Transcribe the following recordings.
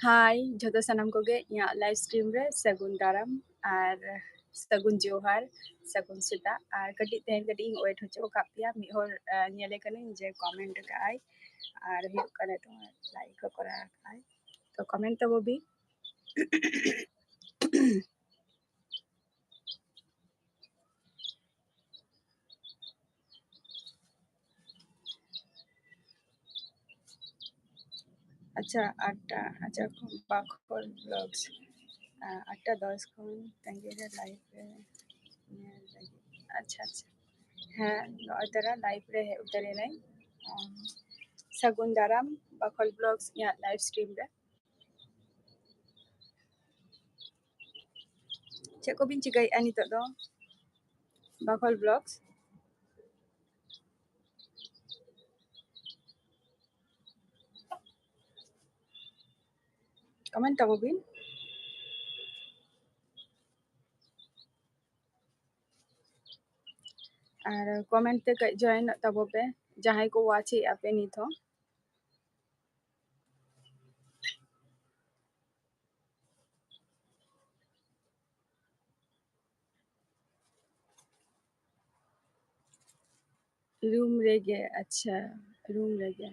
Hi, jhoto sanam koge inyag live stream re sagun daram ar sagun johar sagun seta ar katik tehen katik ing wait hocho kap pia mi hor nyele kane je comment ka ai ar huyuk kane to like ko kora ai to comment tabo bi acha atta acha bakol vlogs 8:10 khon tangi re live re nyel lagi acha acha হ্যাঁ তারা live রে উতারে নাই sagun daram bakol vlogs inyag live stream re cek ko bin cikai ani to do bakol vlogs comment tabo bin R comment তে join তabo pe jahai ko watch ape nit ho room rege acha room rege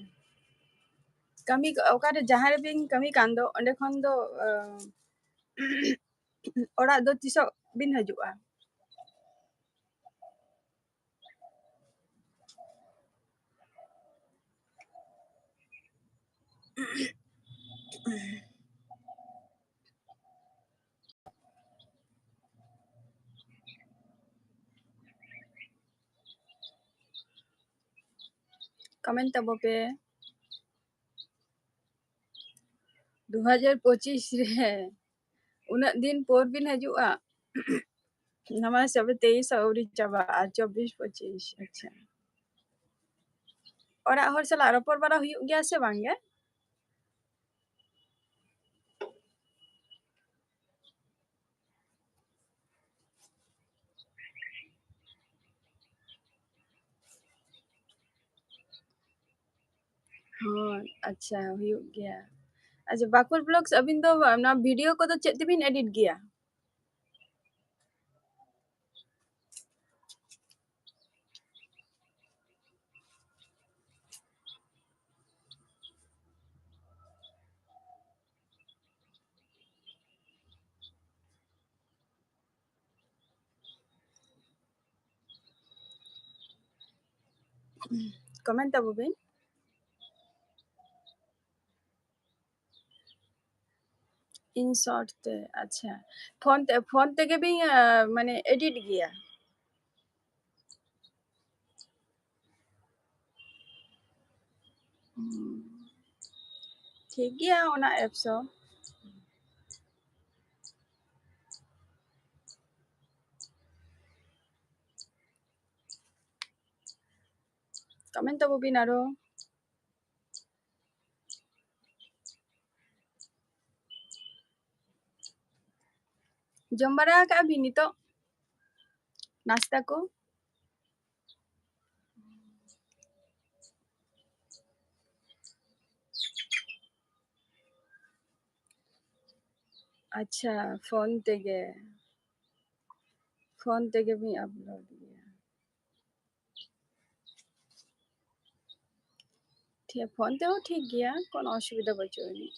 kami okare jahar bin kami kando onde khon do ora do tiso bin hajua comment tabo pe 2025 re unak din por bin hajua nama sabe 23 auri chaba 24 25 acha ora hor sala ropor bara huyuk gya se bang ge ᱦᱚᱸ ᱟᱪᱪᱷᱟ ᱦᱩᱭᱩᱜ ᱜᱮᱭᱟ ᱟᱪᱪᱷᱟ ᱵᱟᱠᱩᱲ blogs ᱟᱵᱤᱱ ᱫᱚ ᱚᱱᱟ video ᱠᱚᱫᱚ ᱪᱮᱫ ᱛᱮᱵᱤᱱ ᱮᱰᱤᱴ ᱜᱮᱭᱟ ᱠᱚᱢᱮᱱᱴ ᱛᱟᱵᱚ ᱵᱤᱱ ᱤᱱ ᱥᱚᱨᱴ তে আচ্ছা ফোন থেকে বিন মানে এডিট গিয়া ঠিক গিয়া ওনা অ্যাপস কমেন্ট ᱛᱟᱵᱚ ᱵᱤᱱ ᱟᱨᱚ ᱡᱚᱢ ᱵᱟᱲᱟ ᱠᱟᱜᱼᱟ ᱵᱤᱱ ᱱᱤᱛᱚᱜ নাস্তা কো আচ্ছা ফোন থেকে বিন আপলোড গিয়া ঠিক ফোন তেও ঠিক গিয়া কোনো অসুবিধা বাঁচুনি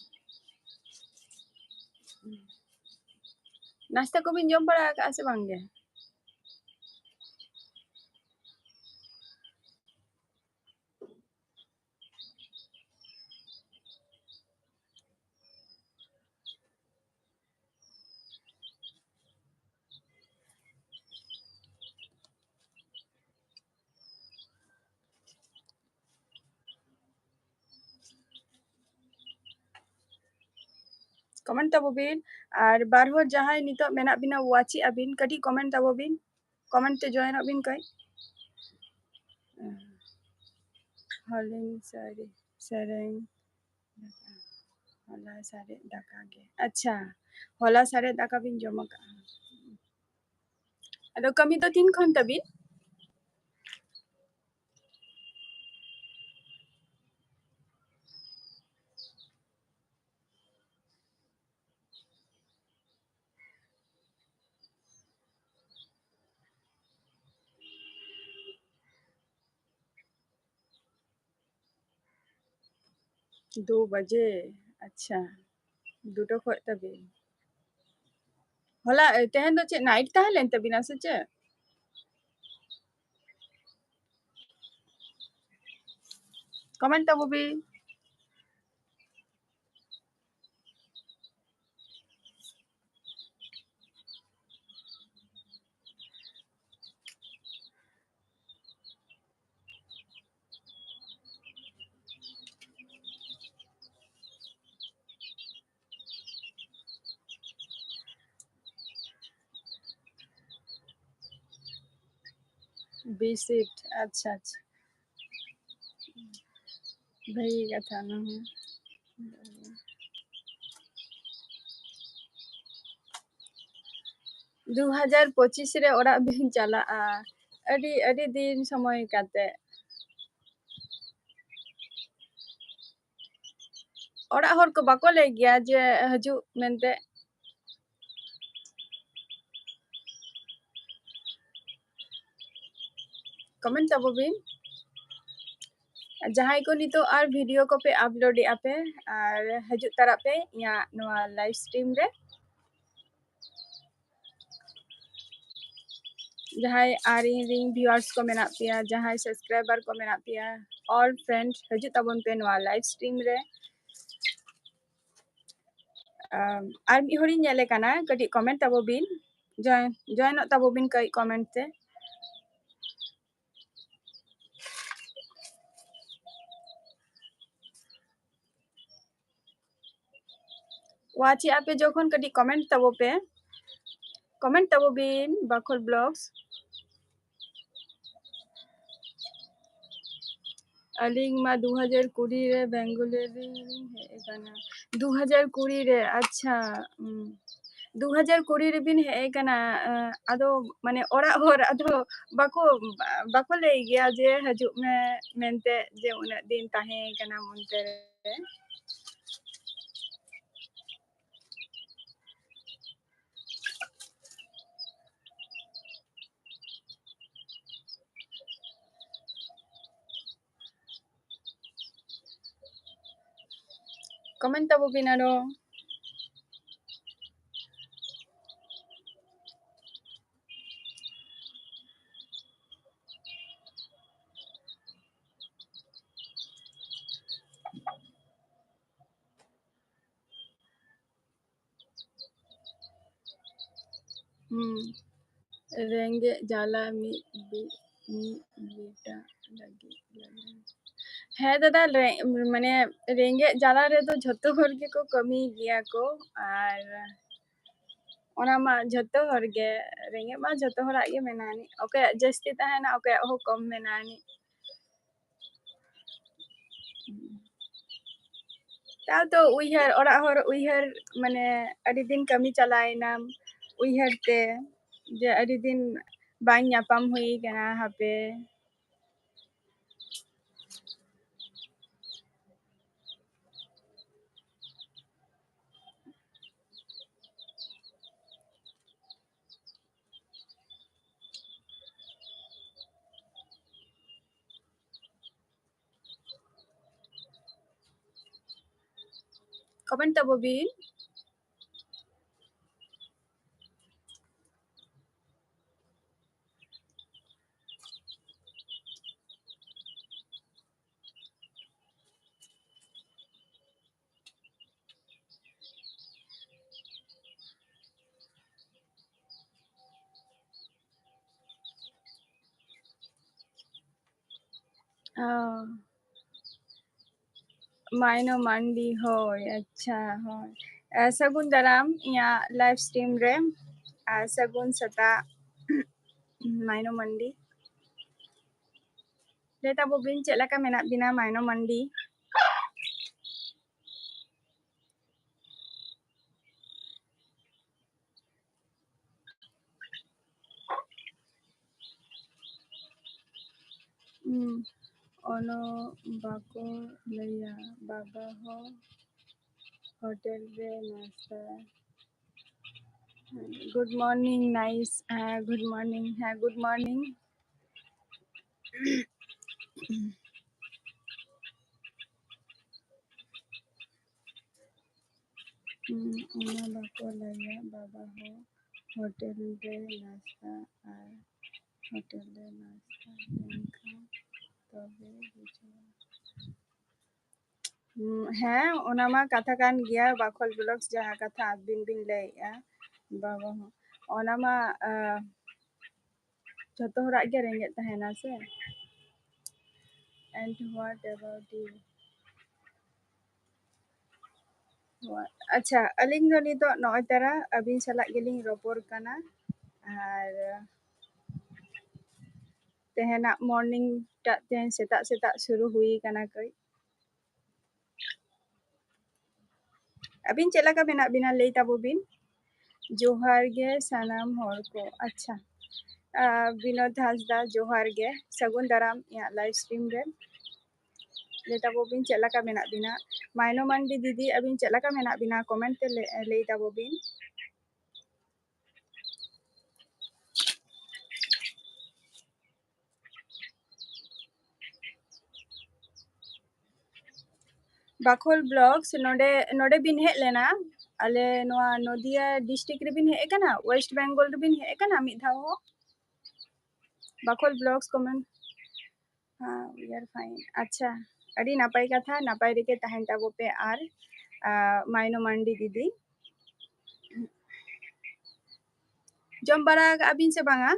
নাস্তা কো বিন জম বাড়া কাগᱼᱟ ᱥᱮ ᱵᱟᱝ ᱜᱮ कमेंट तबो बिन और बार हर जहां नितो मेना बिना वाची अबिन कटी कमेंट तबो बिन कमेंट ते जॉइन अबिन कई हलिंग सारी सेरेंग होला सारे दाका गे अच्छा होला सारे दाका बिन जमा का अदो कमी तो तीन खन तबिन 2 बजे अच्छा 2टा खoj तभी होला तेहन दो चे नाइट ताहे लेन तभी ना से चे कमेंट तब भी विजिट अच्छा अच्छा भाई कथा ना 2025 रे ओरा बिन चला अडी अडी दिन समय काते ओरा हर को बाको ले गया जे हजू मेनते कमेंट तब बिन जहां को नितो आर वीडियो को पे अपलोड आपे और हजू तारा पे या नवा लाइव स्ट्रीम रे जहां आर रिंग व्यूअर्स को मेना पिया जहां सब्सक्राइबर को मेना पिया ऑल फ्रेंड्स हजू तबन पे नवा लाइव स्ट्रीम रे आर मी होरी नेले काना कटी कमेंट तब बिन जॉइन तब बिन कई कमेंट ते वाची आपे जोखन कटी कमेंट तब बिन बाखल ब्लॉग्स अलिंग मा 2020 रे बेंगोली हे काना 2020 रे अच्छा 2020 रे बिन हे काना आदो माने ओरा होर आदो बाको बाको ले गया जे हजू में मेनते जे उना दिन ताहे काना मोनते रे कमेंट तब बिन आरो रेंगे जाला मी बेटा लगी है दादा माने रेंगे जाला रे तो झतो हर के को कमी गया को और ओना मा झतो हर गे रेंगे मा झतो हरा ये मेनानी ओके जस्ती ताहेना ओके हो कम मेनानी ताव तो उइहर ओरा हर उइहर माने अडी दिन कमी चलाइना उइहर ते जे अडी दिन बाई ᱧᱟᱯᱟᱢ हुई कना हापे कमेंट तब बिन माइनो मंडी होय अच्छा होय सगुन दाराम या लाइव स्ट्रीम रे सगुन सता माइनो मंडी लेता बो बिन चेला का मेना बिना माइनो मंडी ono bako leya baba ho hotel रे नाश्ता good morning nice good morning है गुड मॉर्निंग ᱚᱱᱟ ᱵᱟᱠᱚ ᱞᱟᱹᱭᱟ ᱵᱟᱵᱟ ᱦᱚᱸ ᱦᱳᱴᱮᱞ ᱨᱮ ᱱᱟᱥᱛᱟ ᱟᱨ ᱦᱳᱴᱮᱞ ᱨᱮ ᱱᱟᱥᱛᱟ ᱞᱮᱱᱠᱷᱟᱱ ᱛᱚᱵᱮ ᱵᱩᱡᱷᱟᱹᱣᱟ ᱦᱮᱸ ᱚᱱᱟ ᱢᱟ ᱠᱟᱛᱷᱟ ᱠᱟᱱ ᱜᱮᱭᱟ ᱵᱟᱠᱷᱳᱞ ᱵᱞᱚᱜᱥ ᱡᱟᱦᱟᱸ ᱠᱟᱛᱷᱟ ᱟᱹᱵᱤᱱ ᱵᱤᱱ ᱞᱟᱹᱭᱮᱜᱼᱟ ᱵᱟᱵᱟ ᱦᱚᱸ ᱚᱱᱟ ᱢᱟ ᱡᱷᱚᱛᱚ ᱦᱚᱲᱟᱜ ᱜᱮ ᱨᱮᱸᱜᱮᱡ ᱛᱟᱦᱮᱱᱟ ᱥᱮ and what about you ᱟᱪᱪᱷᱟ ᱟᱹᱞᱤᱧ ᱫᱚ ᱱᱤᱛᱚᱜ ᱱᱚᱜᱼᱚᱭ ᱛᱟᱨᱟ ᱟᱹᱵᱤᱱ ᱥᱟᱞᱟᱜ ᱜᱮᱞᱤᱧ ᱨᱚᱯᱚᱲ ᱠᱟᱱᱟ ᱟᱨ ᱛᱮᱦᱮᱧᱟᱜ ᱢᱚᱨᱱᱤᱝ ᱴᱟᱜ ᱛᱮᱦᱮᱧ ᱥᱮᱛᱟᱜ ᱥᱮᱛᱟᱜ ᱥᱩᱨᱩ ᱦᱩᱭ ᱠᱟᱱᱟ ᱠᱟᱹᱡ ᱟᱹᱵᱤᱱ ᱪᱮᱫ ᱞᱮᱠᱟ ᱢᱮᱱᱟᱜ ᱵᱤᱱᱟ ᱞᱟᱹᱭ ᱛᱟᱵᱚ ᱵᱤᱱ ᱡᱚᱦᱟᱨ ᱜᱮ ᱥᱟᱱᱟᱢ ᱦᱚᱲ ᱠᱚ ᱟᱪᱪᱷᱟ ᱵᱤᱱᱳᱫ ᱦᱟᱸᱥᱫᱟ ᱡᱚᱦᱟᱨ ᱜᱮ ᱥᱟᱹᱜᱩᱱ ᱫᱟᱨᱟᱢ ᱤᱧᱟᱹᱜ ᱞᱟইভ ᱥᱴᱨᱤᱢ ᱨᱮ ᱞᱟᱹᱭ ᱛᱟᱵᱚ ᱵᱤᱱ ᱪᱮᱫ ᱞᱮᱠᱟ ᱢᱮᱱᱟᱜ ᱵᱤᱱᱟ ᱢᱟᱭᱱᱚ ᱢᱟᱱᱰᱤ ᱫᱤᱫᱤ ᱟᱹᱵᱤᱱ ᱪᱮᱫ ᱞᱮᱠᱟ ᱢᱮᱱᱟᱜ ᱵᱤᱱᱟ ᱠᱚᱢᱮᱱᱴ ᱛᱮ ᱞᱟᱹᱭ ᱛᱟᱵᱚ ᱵᱤᱱ ᱵᱟᱠᱷᱳᱞ ᱵᱞᱚᱜᱥ ᱱᱚᱰᱮ ᱵᱤᱱ ᱦᱮᱡ ᱞᱮᱱᱟ ᱟᱞᱮ ᱱᱚᱣᱟ ᱱᱚᱫᱤᱭᱟ ᱰᱤᱥᱴᱨᱤᱠᱴ ᱨᱮᱵᱤᱱ ᱦᱮᱡ ᱟᱠᱟᱱᱟ ᱳᱭᱮᱥᱴ ᱵᱮᱝᱜᱚᱞ ᱨᱮᱵᱤᱱ ᱦᱮᱡ ᱟᱠᱟᱱᱟ ᱢᱤᱫ ᱫᱷᱟᱣ ᱦᱚᱸ ᱵᱟᱠᱷᱳᱞ blogs comment we are fine ᱟᱪᱪᱷᱟ ᱟᱹᱰᱤ ᱱᱟᱯᱟᱭ ᱠᱟᱛᱷᱟ ᱱᱟᱯᱟᱭ ᱨᱮᱜᱮ ᱛᱟᱦᱮᱱ ᱛᱟᱵᱚ ᱯᱮ ᱟᱨ ᱢᱟᱭᱱᱚ ᱢᱟᱱᱰᱤ ᱫᱤᱫᱤ ᱡᱚᱢ ᱵᱟᱲᱟ ᱠᱟᱜᱼᱟ ᱵᱤᱱ ᱥᱮ ᱵᱟᱝᱟ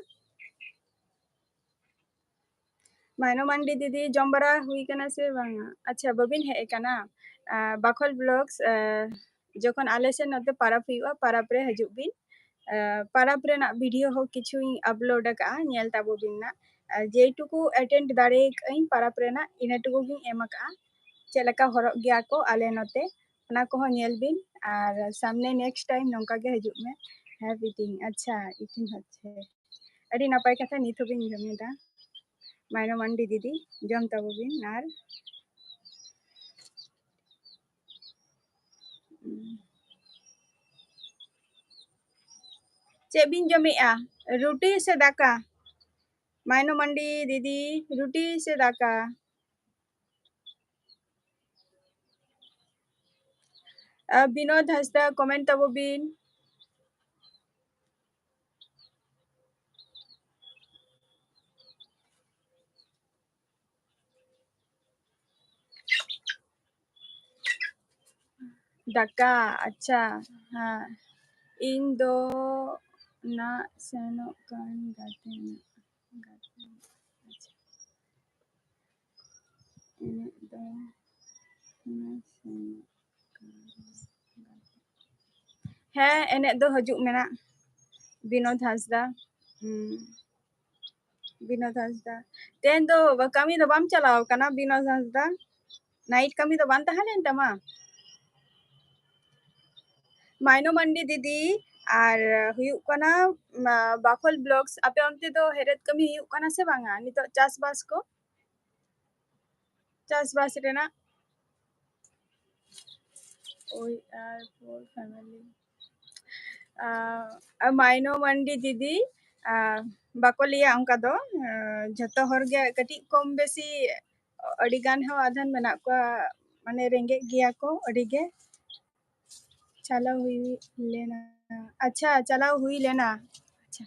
ᱢᱟᱭᱱᱚ ᱢᱟᱱᱰᱤ ᱫᱤᱫᱤ ᱡᱚᱢ ᱵᱟᱲᱟ ᱦᱩᱭ ᱠᱟᱱᱟ ᱥᱮ ᱵᱟᱝᱟ ᱟᱪᱪᱷᱟ ᱵᱟᱹᱵᱤᱱ ᱦᱮᱡ ᱟᱠᱟᱱᱟ ᱵᱟᱠᱷᱳᱞ ᱵᱞᱚᱜᱥ ᱡᱚᱠᱷᱚᱱ ᱟᱞᱮ ᱥᱮᱫ ᱱᱚᱛᱮ ᱯᱟᱨᱟᱵᱽ ᱦᱩᱭᱩᱜᱼᱟ ᱯᱟᱨᱟᱵᱽ ᱨᱮ ᱦᱤᱡᱩᱜ ᱵᱤᱱ ᱯᱟᱨᱟᱵᱽ ᱨᱮᱱᱟᱜ ᱵᱷᱤᱰᱤᱭᱳ ᱦᱚᱸ ᱠᱤᱪᱷᱩᱧ ᱟᱯᱞᱳᱰ ᱟᱠᱟᱜᱼᱟ ᱧᱮᱞ ᱛᱟᱵᱚ ᱵᱤᱱ ᱱᱟᱜ ᱡᱮᱴᱩᱠᱩ ᱮᱴᱮᱱᱰ ᱫᱟᱲᱮ ᱠᱟᱹᱧ ᱯᱟᱨᱟᱵᱽ ᱨᱮᱱᱟᱜ ᱤᱱᱟᱹ ᱴᱩᱠᱩ ᱜᱤᱧ ᱮᱢ ᱟᱠᱟᱜᱼᱟ ᱪᱮᱫ ᱞᱮᱠᱟ ᱦᱚᱨᱚᱜ ᱜᱮᱭᱟ ᱠᱚ ᱟᱞᱮ ᱱᱚᱛᱮ ᱚᱱᱟ ᱠᱚᱦᱚᱸ ᱧᱮᱞ ᱵᱤᱱ ᱟᱨ ᱥᱟᱢᱱᱮ ᱱᱮᱠᱥᱴ ᱴᱟᱭᱤᱢ ᱱᱚᱝᱠᱟ ᱜᱮ ᱦᱤᱡᱩᱜ ᱢᱮ ᱦᱮᱸ ᱤᱴᱤᱝ ᱟᱪᱪᱷᱟ ᱤᱴᱤᱝ ᱦᱚচ্ছে ᱟᱹᱰᱤ ᱱᱟᱯᱟᱭ ᱠᱟᱛᱷᱟ ᱱᱤᱛ ᱦᱚᱸᱵᱤᱱ ᱡᱚᱢᱮᱫᱟ ᱢᱟᱭᱱᱚ ᱢᱟᱱᱰᱤ ᱫᱤᱫᱤ ᱡᱚᱢ ᱛᱟᱵᱚ ᱵᱤᱱ ᱟᱨ ᱪᱮᱫ ᱵᱤᱱ ᱡᱚᱢᱮᱜᱼᱟ ᱨᱩᱴᱤ ᱥᱮ ᱫᱟᱠᱟ ᱢᱟᱭᱱᱚ ᱢᱟᱱᱰᱤ ᱫᱤᱫᱤ ᱨᱩᱴᱤ ᱥᱮ ᱫᱟᱠᱟ ᱵᱤᱱᱳᱫ ᱦᱟᱸᱥᱫᱟ ᱠᱚᱢᱮন্ট ᱛᱟᱵᱚ ᱵᱤᱱ ᱫᱟᱠᱟ ᱟᱪᱪᱷᱟ ᱦᱮᱸ ᱤᱧ ᱫᱚ ᱱᱟᱜ ᱥᱮᱱᱚᱜ ᱠᱟᱱ ᱜᱟᱛᱮ ᱟᱪᱪᱷᱟ ᱮᱱᱮᱡ ᱫᱚ ᱥᱮᱱᱚᱜ ᱦᱮᱸ ᱮᱱᱮᱡ ᱫᱚ ᱦᱤᱡᱩᱜ ᱢᱮᱱᱟᱜ ᱵᱤᱱᱳᱫ ᱦᱟᱸᱥᱫᱟ ᱵᱤᱱᱳᱫ ᱦᱟᱸᱥᱫᱟ ᱛᱮᱦᱮᱧ ᱫᱚ ᱠᱟᱹᱢᱤ ᱫᱚ ᱵᱟᱢ ᱪᱟᱞᱟᱣ ᱠᱟᱱᱟ ᱵᱤᱱᱳᱫ ᱦᱟᱸᱥᱫᱟ नाइट कमी तो बांध तहां लेन तमा माइनो मंडी दीदी और हुयुग कना बाखोल ब्लॉग्स आपे onte do हेरत कमी हुयुग कना से बांगा नितो चास बास को चास बास रेना ओई आर फॉर फैमिली माइनो मंडी दीदी बाको लिया उनका दो जतो हर गे कटी कम बेसी अड़ी गान हो आधन मेना को माने रेंगे गिया को अड़ी गे चला हुई लेना अच्छा चला हुई लेना अच्छा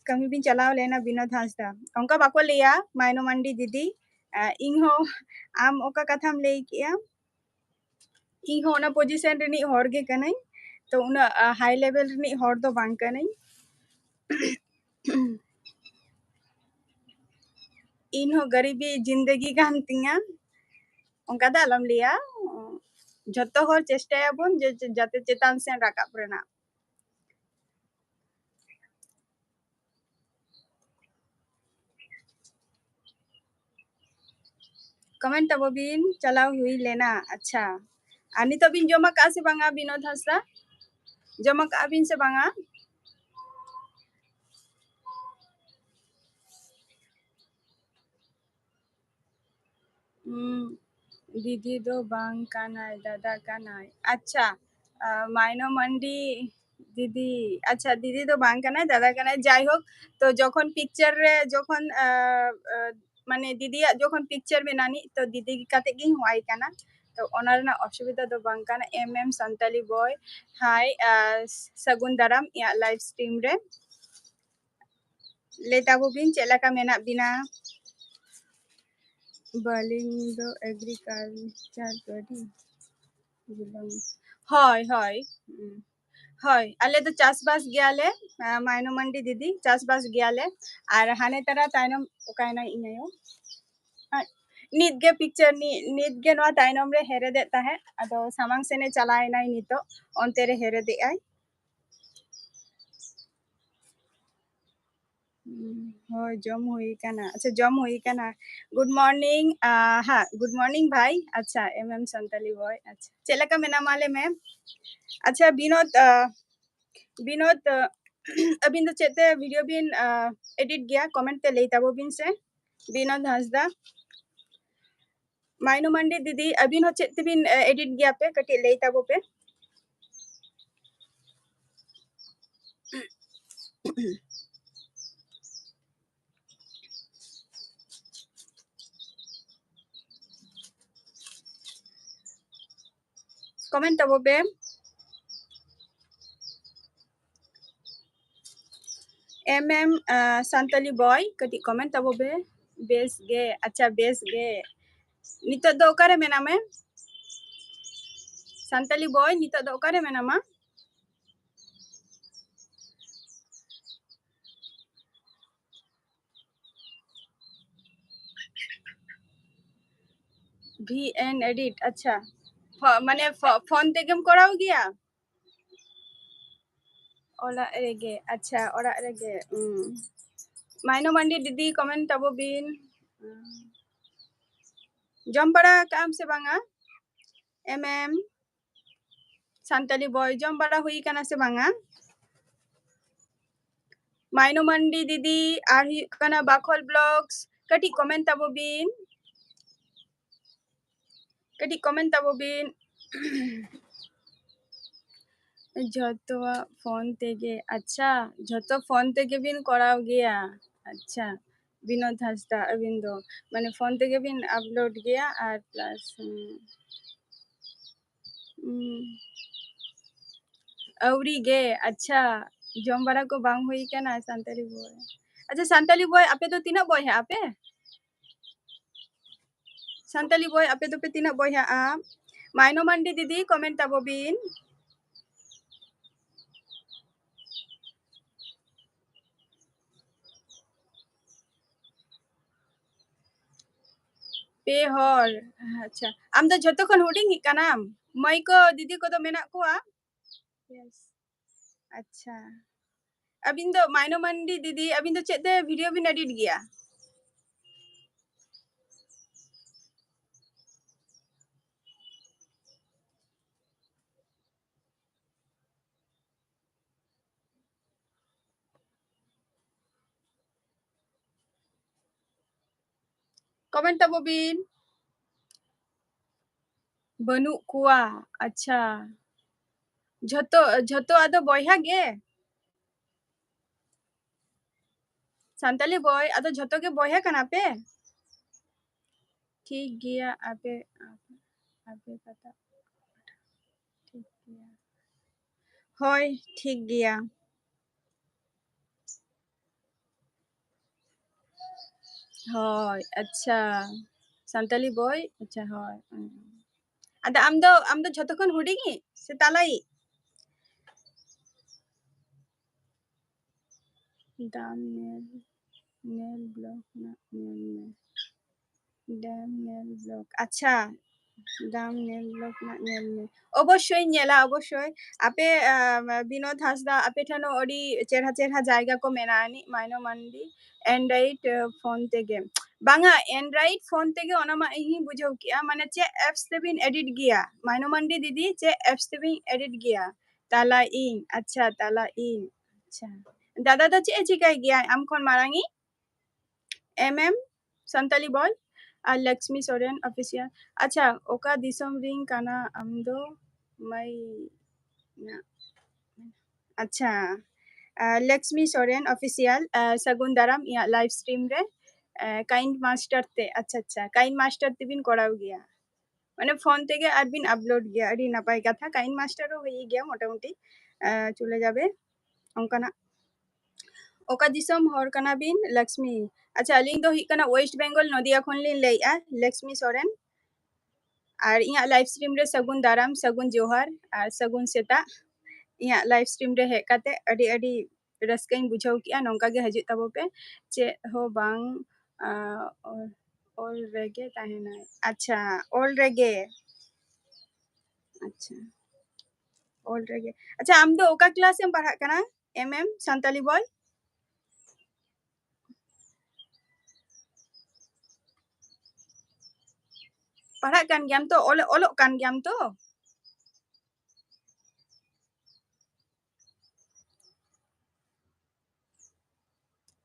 कमी बिन चलाव लेना बिनोद हांसदा उनका बाको लिया माइनो मंडी दीदी इन हो आम ओका कथाम लई किया इन हो ओना पोजीशन रेनी हर गे कनई तो उना हाई लेवल रेनी हर दो बांग कनई इन हो गरीबी जिंदगी कान तिया उनका दा अलम लिया जतो हर चेष्टायाबन जे जाते चेतान सेन राकाब रेना कमेंट तबो बिन चलाव हुई लेना अच्छा आनी तो बिन जमा का से बांगा बिनोद हांसदा जमा का बिन से बांगा दीदी दो बांग कानाय दादा कानाय अच्छा माइनो मंडी दीदी अच्छा दीदी तो बांग कानाय दादा कानाय যাই হোক তো যখন পিকচার রে যখন মানে দিদিয়া যখন পিকচার বেনানি তো দিদি কাতে গিং হওয়াই কানা तो ओना रेना असुविधा दो बांग काना एम संताली बॉय हाय सगुन दाराम या लाइव स्ट्रीम रे लेता वो बिन चेला का मेना बिना बालिंग दो एग्रीकल्चर गडी बिलंग हाय हाय हाय आले तो चासबास गयाले मायनो मंडी दीदी चासबास गयाले और हाने तरा ताइनम ओकायना इनायो नीट गे पिक्चर नीट गे नवा ताइनम रे हेरे देता है अदो सामांग सेने चलाए नाई नितो ओनते रे हेरे दे आई हो जम हुई काना अच्छा जम हुई काना गुड मॉर्निंग हाँ गुड मॉर्निंग भाई अच्छा संताली बॉय अच्छा चला का मेना माले में अच्छा विनोद विनोद अबिन तो चेते वीडियो बिन एडिट गया कमेंट ते लेता वो बिन से विनोद हंसदा माइनो मंडी दीदी अबिन हो चेते बिन एडिट गया पे कटी लेता वो पे कमेंट तब पे संताली बॉय कटी कमेंट तब पे बेस गे अच्छा बेस गे नितो दो करे मेना में संताली बॉय नितो दो करे मेना मा VN एडिट अच्छा माने फोन ते गेम कराओ गया ओला रेगे अच्छा ओरा रेगे माइनो मंडी दीदी कमेंट तब बिन जम बड़ा काम से बांगा संताली बॉय जम बड़ा हुई काना से बांगा माइनो मंडी दीदी आर कना बाखोल ब्लॉग्स कटी कमेंट तब बिन कटी कमेंट तब बिन जतवा फोन तेगे अच्छा जतो फोन तेगे बिन कराओ गया अच्छा विनोद हंसदा अबिन दो माने फोन तेगे बिन अपलोड गया और प्लस औरी गे अच्छा जम बड़ा को बांग हुई क्या ना संताली बॉय अच्छा संताली बॉय आपे तो तीना बॉय है आपे संताली बॉय आपे तो पे तीना बॉय है आप माइनो मंडी दीदी कमेंट तब बिन पे हर अच्छा आम तो जतो खन हुडिंग कानाम मई को दीदी को तो मेना को यस अच्छा अबिन दो माइनो मंडी दीदी अबिन तो चेते वीडियो बिन एडिट गया कमेंट तब बिन बनु कुआ अच्छा झतो झतो आदो बॉयहा गे संताली बॉय आदो झतो के बॉयहा कना पे ठीक गया आपे आपे पता ठीक गया होय ठीक गया होय अच्छा संताली बॉय अच्छा होय आदा आम दो झतो खन हुडिंगी से तालाई दाम नेल ब्लॉक ना नेल डैम नेल ब्लॉक अच्छा दाम नेल ब्लॉक ना नेल में অবশ্যই নেলা অবশ্যই আপে বিনোদ হাসদা আপে ঠানো ওডি চেরহা চেরহা জায়গা को मेनानी माइनो मंडी एंड्रॉइड फोन ते गेम बांगा एंड्रॉइड फोन ते गे ओना मा ही बुझो किया माने चे एप्स ते बिन एडिट गया माइनो मंडी दीदी चे एप्स ते बिन एडिट गया ताला इन अच्छा ताला इन अच्छा दादा तो चे चिकाई गया आम खन मारांगी संताली बॉय और लक्ष्मी सोरेन ऑफिशियल अच्छा ओका दिसम रिंग काना आमदो मई ना अच्छा लक्ष्मी सोरेन ऑफिशियल सगुन दाराम या लाइव स्ट्रीम रे काइंड मास्टर ते अच्छा अच्छा काइंड मास्टर ते बिन कराओ गया মানে ফোন থেকে আর বিন আপলোড গিয়া আᱹᱰᱤ ᱱᱟᱯᱟᱭ ᱠᱟᱛᱷᱟ ᱠᱟᱭᱤᱱ ᱢᱟᱥᱴᱟᱨও ᱦᱩᱭ ᱜᱮᱭᱟ ᱢᱚᱴᱟᱢᱩᱴᱤ চলে যাবে ᱚᱱᱠᱟᱱᱟᱜ ᱚᱠᱟ ᱫᱤᱥᱚᱢ ᱦᱚᱲ ᱠᱟᱱᱟ ᱵᱤᱱ ᱞᱚᱠᱥᱢᱤ ᱟᱪᱪᱷᱟ ᱟᱹᱞᱤᱧ ᱫᱚ ᱦᱩᱭᱩᱜ ᱠᱟᱱᱟ ᱳᱭᱮᱥᱴ ᱵᱮᱝᱜᱚᱞ ᱱᱚᱫᱤᱭᱟ ᱠᱷᱚᱱ ᱞᱤᱧ ᱞᱟᱹᱭᱮᱜᱼᱟ ᱞᱚᱠᱥᱢᱤ ᱥᱚᱨᱮᱱ ᱟᱨ ᱤᱧᱟᱹᱜ ᱞᱟइव ᱥᱴᱨᱤᱢ ᱨᱮ ᱥᱟᱹᱜᱩᱱ ᱫᱟᱨᱟᱢ ᱥᱟᱹᱜᱩᱱ ᱡᱚᱦᱟᱨ ᱟᱨ ᱥᱟᱹᱜᱩᱱ ᱥᱮᱛᱟᱜ ᱤᱧᱟᱹᱜ ᱞᱟइव ᱥᱴᱨᱤᱢ ᱨᱮ ᱦᱮᱡ ᱠᱟᱛᱮ ᱟᱹᱰᱤ ᱨᱟᱹᱥᱠᱟᱹᱧ ᱵᱩᱡᱷᱟᱹᱣ ᱠᱮᱜᱼᱟ ᱱᱚᱝᱠᱟ ᱜᱮ ᱦᱤᱡᱩᱜ ᱛᱟᱵᱚ ᱯᱮ ᱪᱮᱫ ᱦᱚᱸ ᱵᱟᱝ ᱚᱞ ᱨᱮᱜᱮ ᱛᱟᱦᱮᱱᱟᱭ ᱟᱪᱪᱷᱟ ᱚᱞ ᱨᱮᱜᱮ ᱟᱪᱪᱷᱟ ᱚᱞ ᱨᱮᱜᱮ ᱟᱪᱪᱷᱟ ᱟᱢ ᱫᱚ ᱚᱠᱟ ᱠᱞᱟᱥ ᱮᱢ ᱯᱟᱲᱦᱟᱜ ᱠᱟᱱᱟ MM ᱥᱟᱱᱛᱟᱞᱤ ᱵᱚᱭ ᱯᱟᱲᱦᱟᱜ ᱠᱟᱱ ᱜᱮᱭᱟᱢ ᱛᱚ ᱚᱞᱚᱜ ᱠᱟᱱ ᱜᱮᱭᱟᱢ ᱛᱚ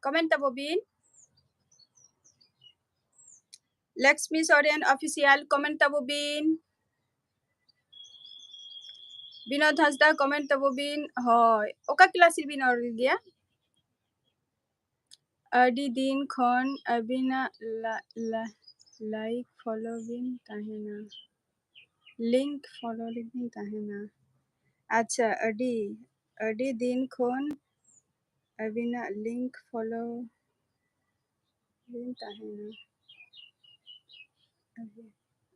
कमेंट तबो बिन लक्ष्मी सोरेन ऑफिशियल कमेंट तबो बिन विनोद हंसदा कमेंट तबो बिन होय ओका क्लास बिन और गया अडी दिन खन अबिना लाइक फॉलो बिन ताहेना लिंक फॉलो बिन ताहेना अच्छा अडी दिन खन अबिना लिंक फॉलो बिन ताहेना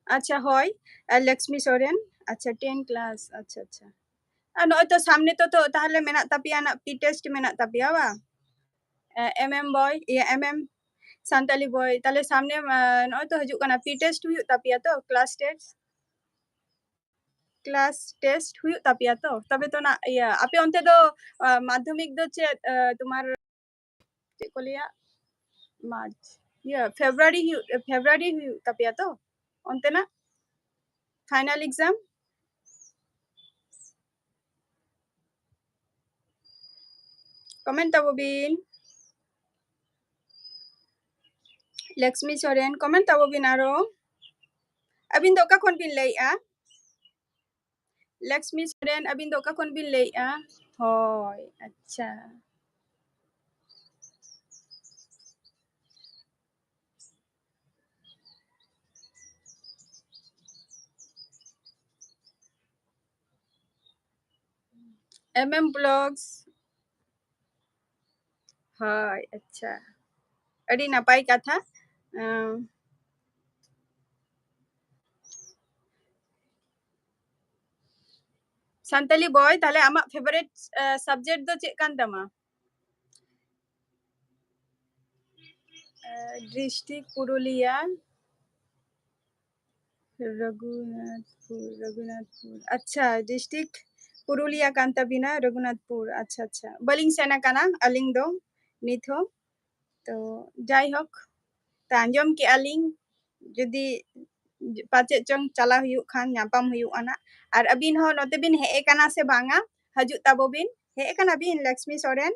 अच्छा होय लक्ष्मी सोरेन अच्छा 10 क्लास अच्छा अच्छा আর নয় তো সামনে তো তাহলে মেনাক তাপিয়া না পি টেস্ট মেনাক তাপিয়া বা MM boy ya MM Santali boy তাহলে সামনে নয় তো হিজুক কানা পি টেস্ট হুয়ুক তাপিয়া তো ক্লাস টেস্ট হুয়ুক তাপিয়া তো তবে তো না ইয়া আপে অন্তে তো মাধ্যমিক দো চে তোমার চে কলিয়া মার্চ ইয়া ফেব্রুয়ারি হুয়ুক তাপিয়া তো অন্তে না ফাইনাল এক্সাম কমেন্ট তাবো বিন लक्ष्मी सोरेन कमेंट तबो बिन आरो अबिन दो का खन बिन लइआ लक्ष्मी सोरेन अबिन दो का खन बिन लइआ होय अच्छा MM ब्लॉग्स होय अच्छा अड़ी नापाई कथा सान्ताली बॉय ताले आमा फेवरेट सब्जेक्ट दो चेक कान तमा डिस्ट्रिक्ट पुरुलिया रघुनाथपुर अच्छा डिस्ट्रिक्ट पुरुलिया कान तबिना रघुनाथपुर अच्छा अच्छा बलिंग सेना काना अलिंग दो निथो तो जाई हक तांजम के अलिंग जुदी पाचे चंग चला हुयुक खान ᱧᱟᱯᱟᱢ हुयुक आना और अबिन हो नोते बिन हे काना से बांगा हजू ताबो बिन हे काना बिन लक्ष्मी सोरेन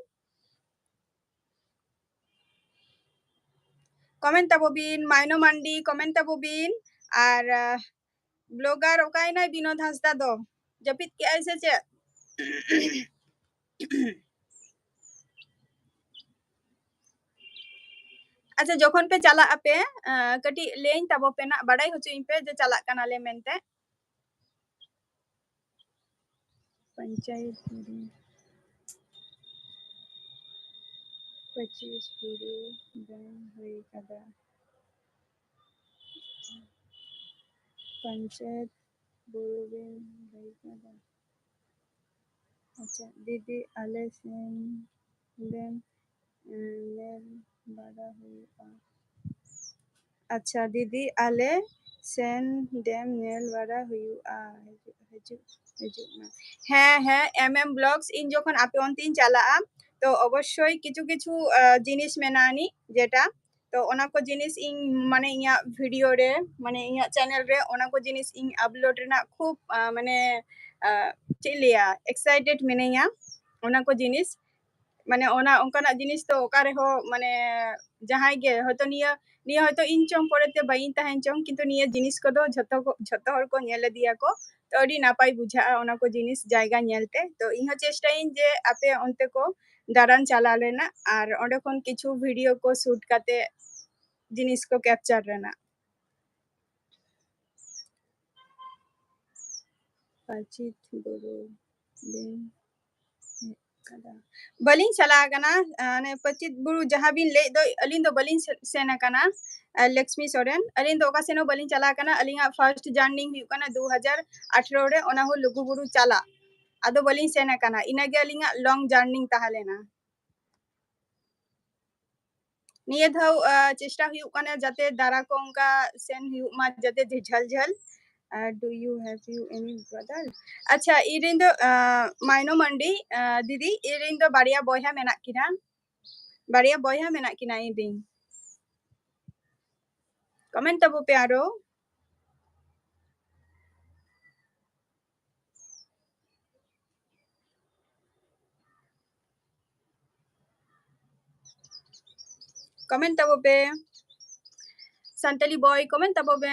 कमेंट ताबो बिन माइनो मांडी कमेंट ताबो बिन और ब्लॉगर ओकायना विनोद हंसदा दो जपित के ऐसे चे अच्छा जखन पे चला अपे कटी लेन ताबो पे ना बड़ाई होचुइन पे जे चला काना ले मेनते पंचायत 25 पूरी बैंक हुई कदा पंचायत बुरुबिन हुई कदा अच्छा दीदी आले सेन देम लेन बड़ा हुआ अच्छा दीदी आले सेन देम नेल बड़ा हुआ হ্যাঁ MM ব্লগস ইন যখন আপে অন্তিন চালাআ তো অবশ্যই কিছু কিছু জিনিস মেনানি যেটা তো ওনা কো জিনিস ইং মানে ইয়া ভিডিও রে মানে ইয়া চ্যানেল রে ওনা কো জিনিস ইং আপলোড রেনা খুব মানে চিলিয়া এক্সাইটেড মিনিয়া ওনা কো জিনিস মানে ওনা অনকানা জিনিস তো ওকারে হো মানে যাহাই গে হয়তো নিয়া নিয়া হয়তো ইন চং পরেতে বাইন তাহেন চং কিন্তু নিয়া জিনিস কো দো ঝত হর কো নেলে দিয়া কো तो अड़ी नापाई बुझा ओना को जिनिस जायगा नेलते तो इहा चेष्टाइन जे आपे ओनते को दारान चला लेना और ओंडे खन किछु वीडियो को शूट काते जिनिस को कैप्चर रेना Pachit Guru bin kada. Baling chala kana ne Pachit Guru jaha bin le do alin do baling sena kana Lakshmi Soren alin do ka seno baling chala kana alinga first journey hu kana 2018 re ona ho Lugu Guru chala ado baling sena kana inage alinga long journey tahalena निये धाव चेष्टा हुई कने जाते दारा को उनका सेन हुई मा जाते झल झल do you have you any brother अच्छा इरिन दो माइनो मंडी दीदी इरिन दो बारिया बॉयहा मेना किना इरिन कमेंट तबो पे आरो कमेंट तबो पे संतली बॉय कमेंट तबो पे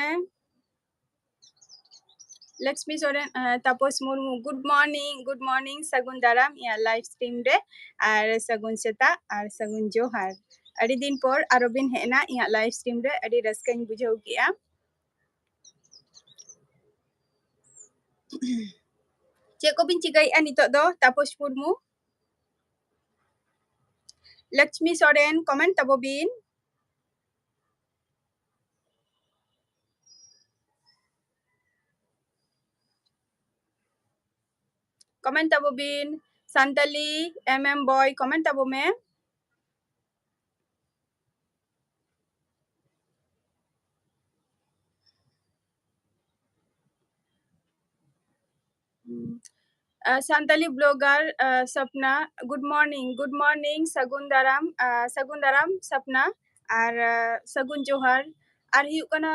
लक्ष्मी सोरेन तापस मुर्मू गुड मॉर्निंग सगुन दाराम या लाइव स्ट्रीम रे और सगुन सेता और सगुन जोहार अड़ी दिन पर आरो बिन हेना या लाइव स्ट्रीम रे अड़ी रस्काኝ बुझाव किया चे को बिन चिकाइया नितो दो तापस मुर्मू लक्ष्मी सोरेन कमेंट तबो बिन कमेंट तबो बिन संतली बॉय कमेंट तबो में संतली ब्लॉगर सपना गुड मॉर्निंग सगुन दाराम सपना और सगुन जोहार और हुई कना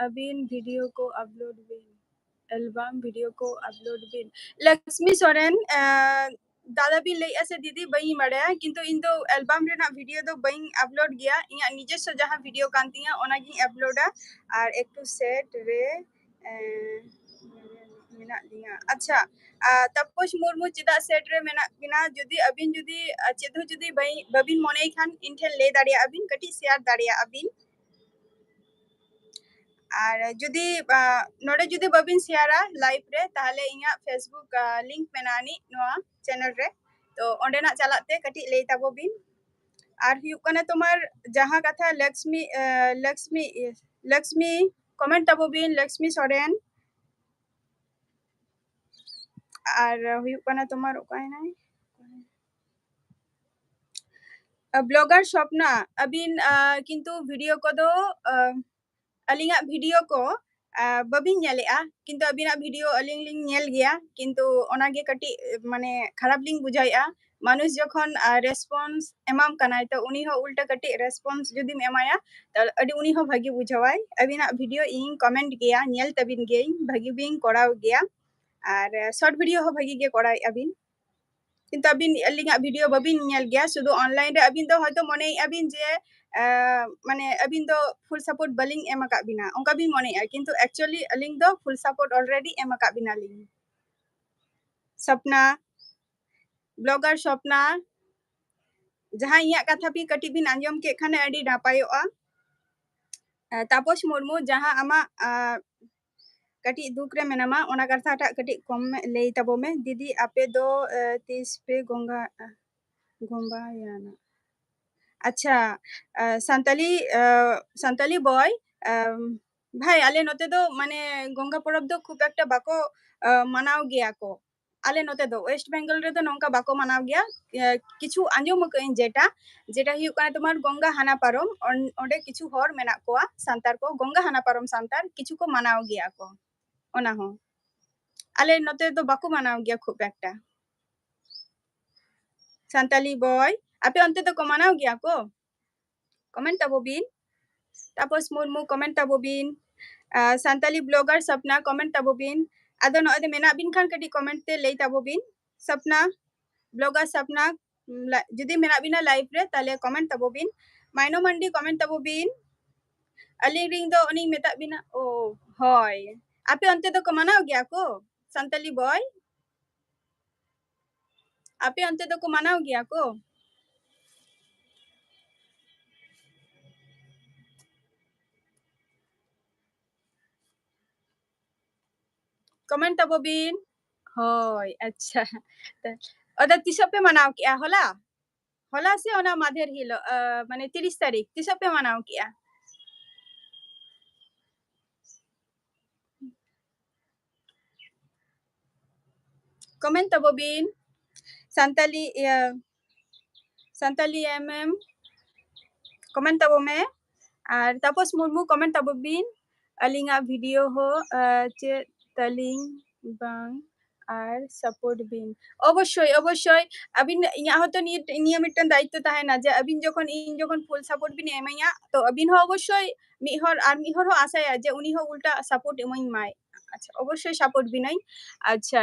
अबिन वीडियो को अपलोड बिन एल्बम वीडियो को अपलोड बिन लक्ष्मी सोरेन दादा बिन लई से दीदी बई मड़े किंतु इन दो एल्बम रेना वीडियो दो बई अपलोड गया इया निजेस्व जहां वीडियो कांतिया ओना गी अपलोडा और एक टू सेट रे मेना लिया अच्छा तपस मुर्मू चिदा सेट रे मेना बिना जुदी अबिन जुदी चेदु जुदी बई बबिन मोने खान इनठे ले दाड़िया अबिन कटी शेयर दाड़िया अबिन और जुदी नोडे जुदी बबिन शेयरा लाइव रे ताहले इया फेसबुक लिंक मेनानी नोआ चैनल रे तो ओंडेना चलाते कटी ले ताबो बिन और हुई कने तुम्हार जहां कथा लक्ष्मी कमेंट ताबो बिन लक्ष्मी सोरेन और हुई कने तुम्हार ओकाय नाय ब्लॉगर स्वप्ना अबिन किंतु वीडियो को दो अलिंगा वीडियो को बबिन नेलेआ किंतु अबिना वीडियो अलिंग लिंग नेल गया किंतु ओनागे कटी माने खराब लिंग बुझाइआ मानुष जखन रेस्पॉन्स एमाम कनाय तो उनी हो उल्टा कटी रेस्पॉन्स जुदी एमाया तो अडी उनी हो भागी बुझावाय अबिना वीडियो इन कमेंट गया नेल तबिन गे भागी बिन कोराव गया और शॉर्ट वीडियो हो भागी गे कोराय अबिन किंतु अबिन अलिंगा वीडियो बबिन नेल गया शुद्ध ऑनलाइन रे अबिन तो हयतो मने अबिन जे माने अबिन दो फुल सपोर्ट बलिंग एम का बिना उनका भी मने किंतु एक्चुअली अलिंग दो फुल सपोर्ट ऑलरेडी एम का बिना लिंग सपना ब्लॉगर सपना जहां इया कथा भी कटी बिन अंजम के खाने अडी नापायोआ तापस मुर्मू जहां आमा कटी दुख रे मेनामा ओना कथा टा कटी कम ले तबो में दीदी आपे दो तीस पे गोंगा गोंबा याना अच्छा संताली बॉय भाई आले नोते दो माने गंगा परब दो खूब एकटा बाको मनाव गया को आले नोते दो वेस्ट बेंगल रे दो नोंका बाको मनाव गया किछु आंजम कइन जेटा जेटा हुई कने तुम्हार गंगा हाना पारम ओंडे किछु हर मेना कोआ सांतार को गंगा हाना पारम सांतार किछु को मनाव गया को ओना हो आले नोते दो बाको मनाव गया खूब एकटा संताली बॉय आपे अंते तो को मनाव गया को कमेंट तबो बिन तापस मुर्मू कमेंट तबो बिन संताली ब्लॉगर सपना कमेंट तबो बिन आदो नो अदे मेना बिन खान कटी कमेंट ते ले तबो बिन सपना ब्लॉगर सपना जुदी मेना बिना लाइव रे ताले कमेंट तबो बिन माइनो मंडी कमेंट तबो बिन अली रिंग दो उनी मेता बिना ओ होय आपे अंते तो को मनाव गया को संताली बॉय आपे अंते तो को मनाव गया को कमेंट तबो बिन ᱦᱳᱭ, ᱟᱪᱪᱷᱟ ᱟᱫᱚ ᱛᱤᱥᱚᱜ ᱯᱮ ᱢᱟᱱᱟᱣ ᱠᱮᱜᱼᱟ ᱦᱚᱞᱟ? ᱦᱚᱞᱟ ᱥᱮ ᱚᱱᱟ ᱢᱟᱫᱷᱮᱨ ᱦᱤᱞᱳᱜ ᱢᱟᱱᱮ 30 ᱛᱟᱹᱨᱤᱠᱷ ᱛᱤᱥᱚᱜ ᱯᱮ ᱢᱟᱱᱟᱣ ᱠᱮᱜᱼᱟ? ᱠᱚᱢᱮᱱᱴ ᱛᱟᱵᱚ ᱵᱤᱱ ᱥᱟᱱᱛᱟᱞᱤ ᱥᱟᱱᱛᱟᱞᱤ ᱠᱚᱢᱮᱱᱴ ᱛᱟᱵᱚ ᱢᱮ ᱟᱨ ᱛᱟᱯᱚᱥ ᱢᱩᱨᱢᱩ ᱠᱚᱢᱮᱱᱴ ᱛᱟᱵᱚ ᱵᱤᱱ ᱟᱹᱞᱤᱧᱟᱜ ᱵᱷᱤᱰᱤᱭᱳ ᱦᱚᱸ ᱪᱮᱫ ᱛᱟᱹᱞᱤᱧ ᱵᱟᱝ আর সাপোর্ট বিন অবশ্যই অবশ্যই আবিন ইয়া হয়তো নিয়ে মিটন দায়িত্ব তাহেনা যে আবিন যখন ইন যখন ফুল সাপোর্ট বিন এমাইয়া তো আবিন হো অবশ্যই মিহর আর মিহর হো আশায়া যে উনি হো উল্টা সাপোর্ট এমাই মাই আচ্ছা অবশ্যই সাপোর্ট বিনাই আচ্ছা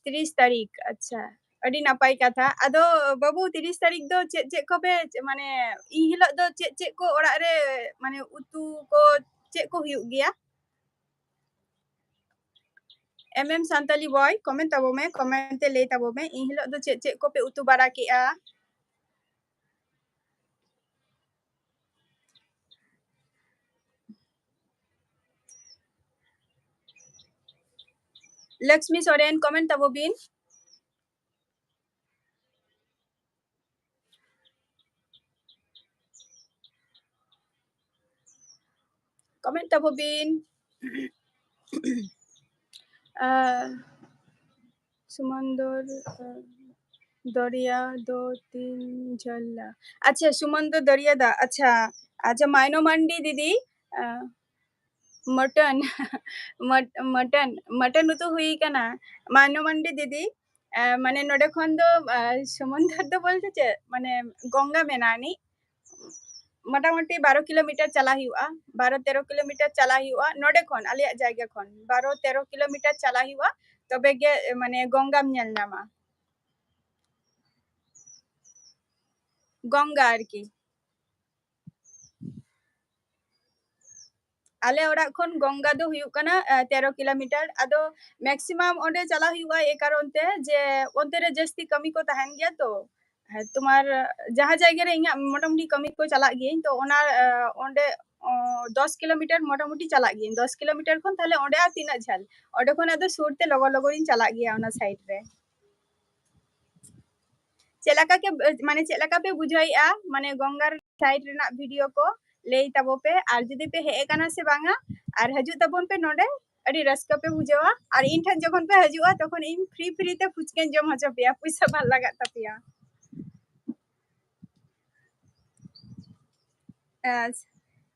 30 তারিখ আচ্ছা আডি নাপাই কথা আদো বাবু 30 তারিখ দো চে চে কবে মানে ই হিলো দো চে চে কো ওড়া রে মানে উতু কো চে কো হুয়ুগ গিয়া Santali boy comment tabo me comment le tabo me in hilo do cek ko pe utu bara ki a Lakshmi Soren comment tabo bin comment tabo bin Sumandor दरिया 2-3 झल्ला अच्छा सुमंदर दरिया दा अच्छा अच्छा माइनो मंडी दीदी मटन मटन मटन उतु हुई कना माइनो मंडी दीदी माने नोडे खन दो समुंदर दो बोलते चे माने गंगा मेनानी मोटामुटी 12 किलोमीटर चला हुआ 12-13 किलोमीटर चला हुआ नोडे खन आलिया जायगा खन 12-13 किलोमीटर चला हुआ तबे गे माने गंगा नेल नामा गंगा आरकी आले ओड़ा खन गंगा दो हुयु कना 13 किलोमीटर आदो मैक्सिमम ओंडे चला हुआ ए कारण ते जे ओंते रे जस्ती कमी को तहन गया तो तुम्हार जहाँ जायगा रे इया मोटामुटी कमी को चला गई तो ओना ओंडे 10 किलोमीटर मोटामुटी चला गई 10 किलोमीटर खन ताले ओंडे आ तीना झल ओंडे खन आदो सुरते लगो लगो इन चला गया ओना साइड रे चेलाका के माने चेलाका पे बुझाइआ माने गंगार साइड रेना वीडियो को लेई तबो पे आर जदी पे हे काना से बांगा आर हजू तबन पे नोडे अडी रस्का पे बुझावा आर इन ठन जखन पे हजुआ तखन इन फ्री फ्री ते फुचकेन जम हजो पे पैसा भल लगा तपिया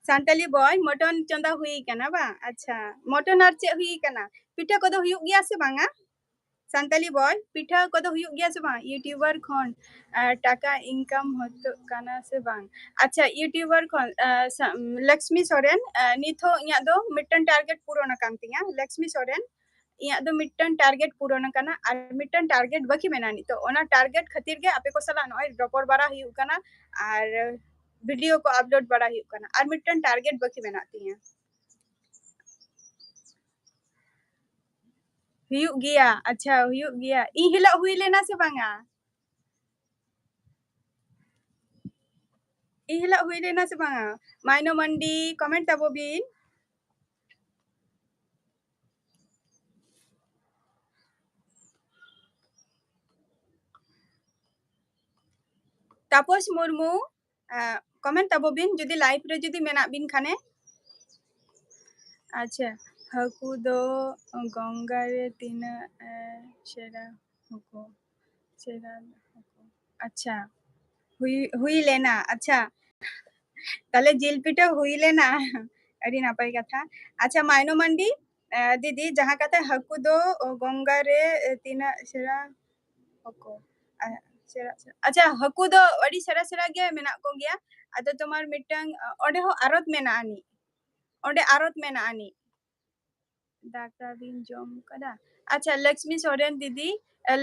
सांताली बॉय मटन चंदा हुई कना बा अच्छा मटन आर चे हुई कना पिठा को दो हुई गया से बांगा सांताली बॉय पिठा को दो हुई गया से बांग यूट्यूबर खन टाका इनकम होतो काना से बांग अच्छा यूट्यूबर खन लक्ष्मी सोरेन निथो इया दो मिटन टारगेट पूरा न कांतिया लक्ष्मी सोरेन इया दो मिटन टारगेट पूरा न काना और मिटन टारगेट बाकी मेनानी तो ओना टारगेट खातिर गे आपे को सला नय रपड़ बारा हुई काना और वीडियो को अपलोड बड़ा हुई काना और मिटन टारगेट बाकी मेनाती हैं हुई गया अच्छा हुई गया इ हिला हुई लेना से बांगा इ हिला हुई लेना से बांगा माइनो मंडी कमेंट तबो बिन तापस मुर्मू कमेंट तबो बिन जदी लाइव रे जदी मेना बिन खाने अच्छा हाकू दो गंगा रे तीना शेरा हको शेरा हको अच्छा हुई हुई लेना अच्छा তাহলে জিল পিঠা হইলে না আরে নাপাই কথা আচ্ছা মাইনো মান্ডি दीदी जहाँ कहते हकु दो गंगा रे तीना सेरा हको सेरा अच्छा हकु दो अड़ी सेरा सेरा गे मेना को गया अदो तुम्हार मिटंग ओडे हो आरत मेना आनी ओडे आरत मेना आनी दाका बिन जम कदा अच्छा लक्ष्मी सोरेन दीदी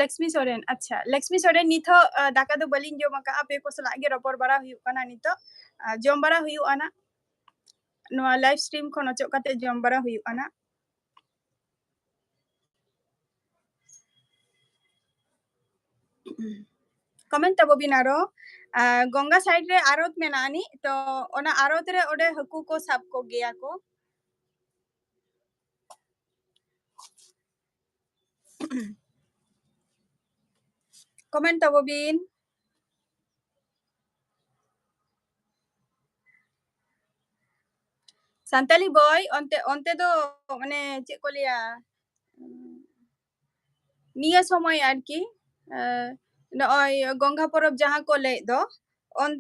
लक्ष्मी सोरेन अच्छा लक्ष्मी सोरेन निथो दाका दो बलिन जम का आपे को सला गे रपर बड़ा हुई कना नितो जम बड़ा हुई आना नोआ लाइव स्ट्रीम खन अचो कते जम बड़ा हुई आना कमेंट तबो बिनारो गंगा साइड रे आरत मेनानी तो ओना आरत रे ओडे हकु को साब को गया को Comment tabo bin. Santali boy onte do mane chet ko liya niya somoy arki noy gongha porob jaha ko lay do on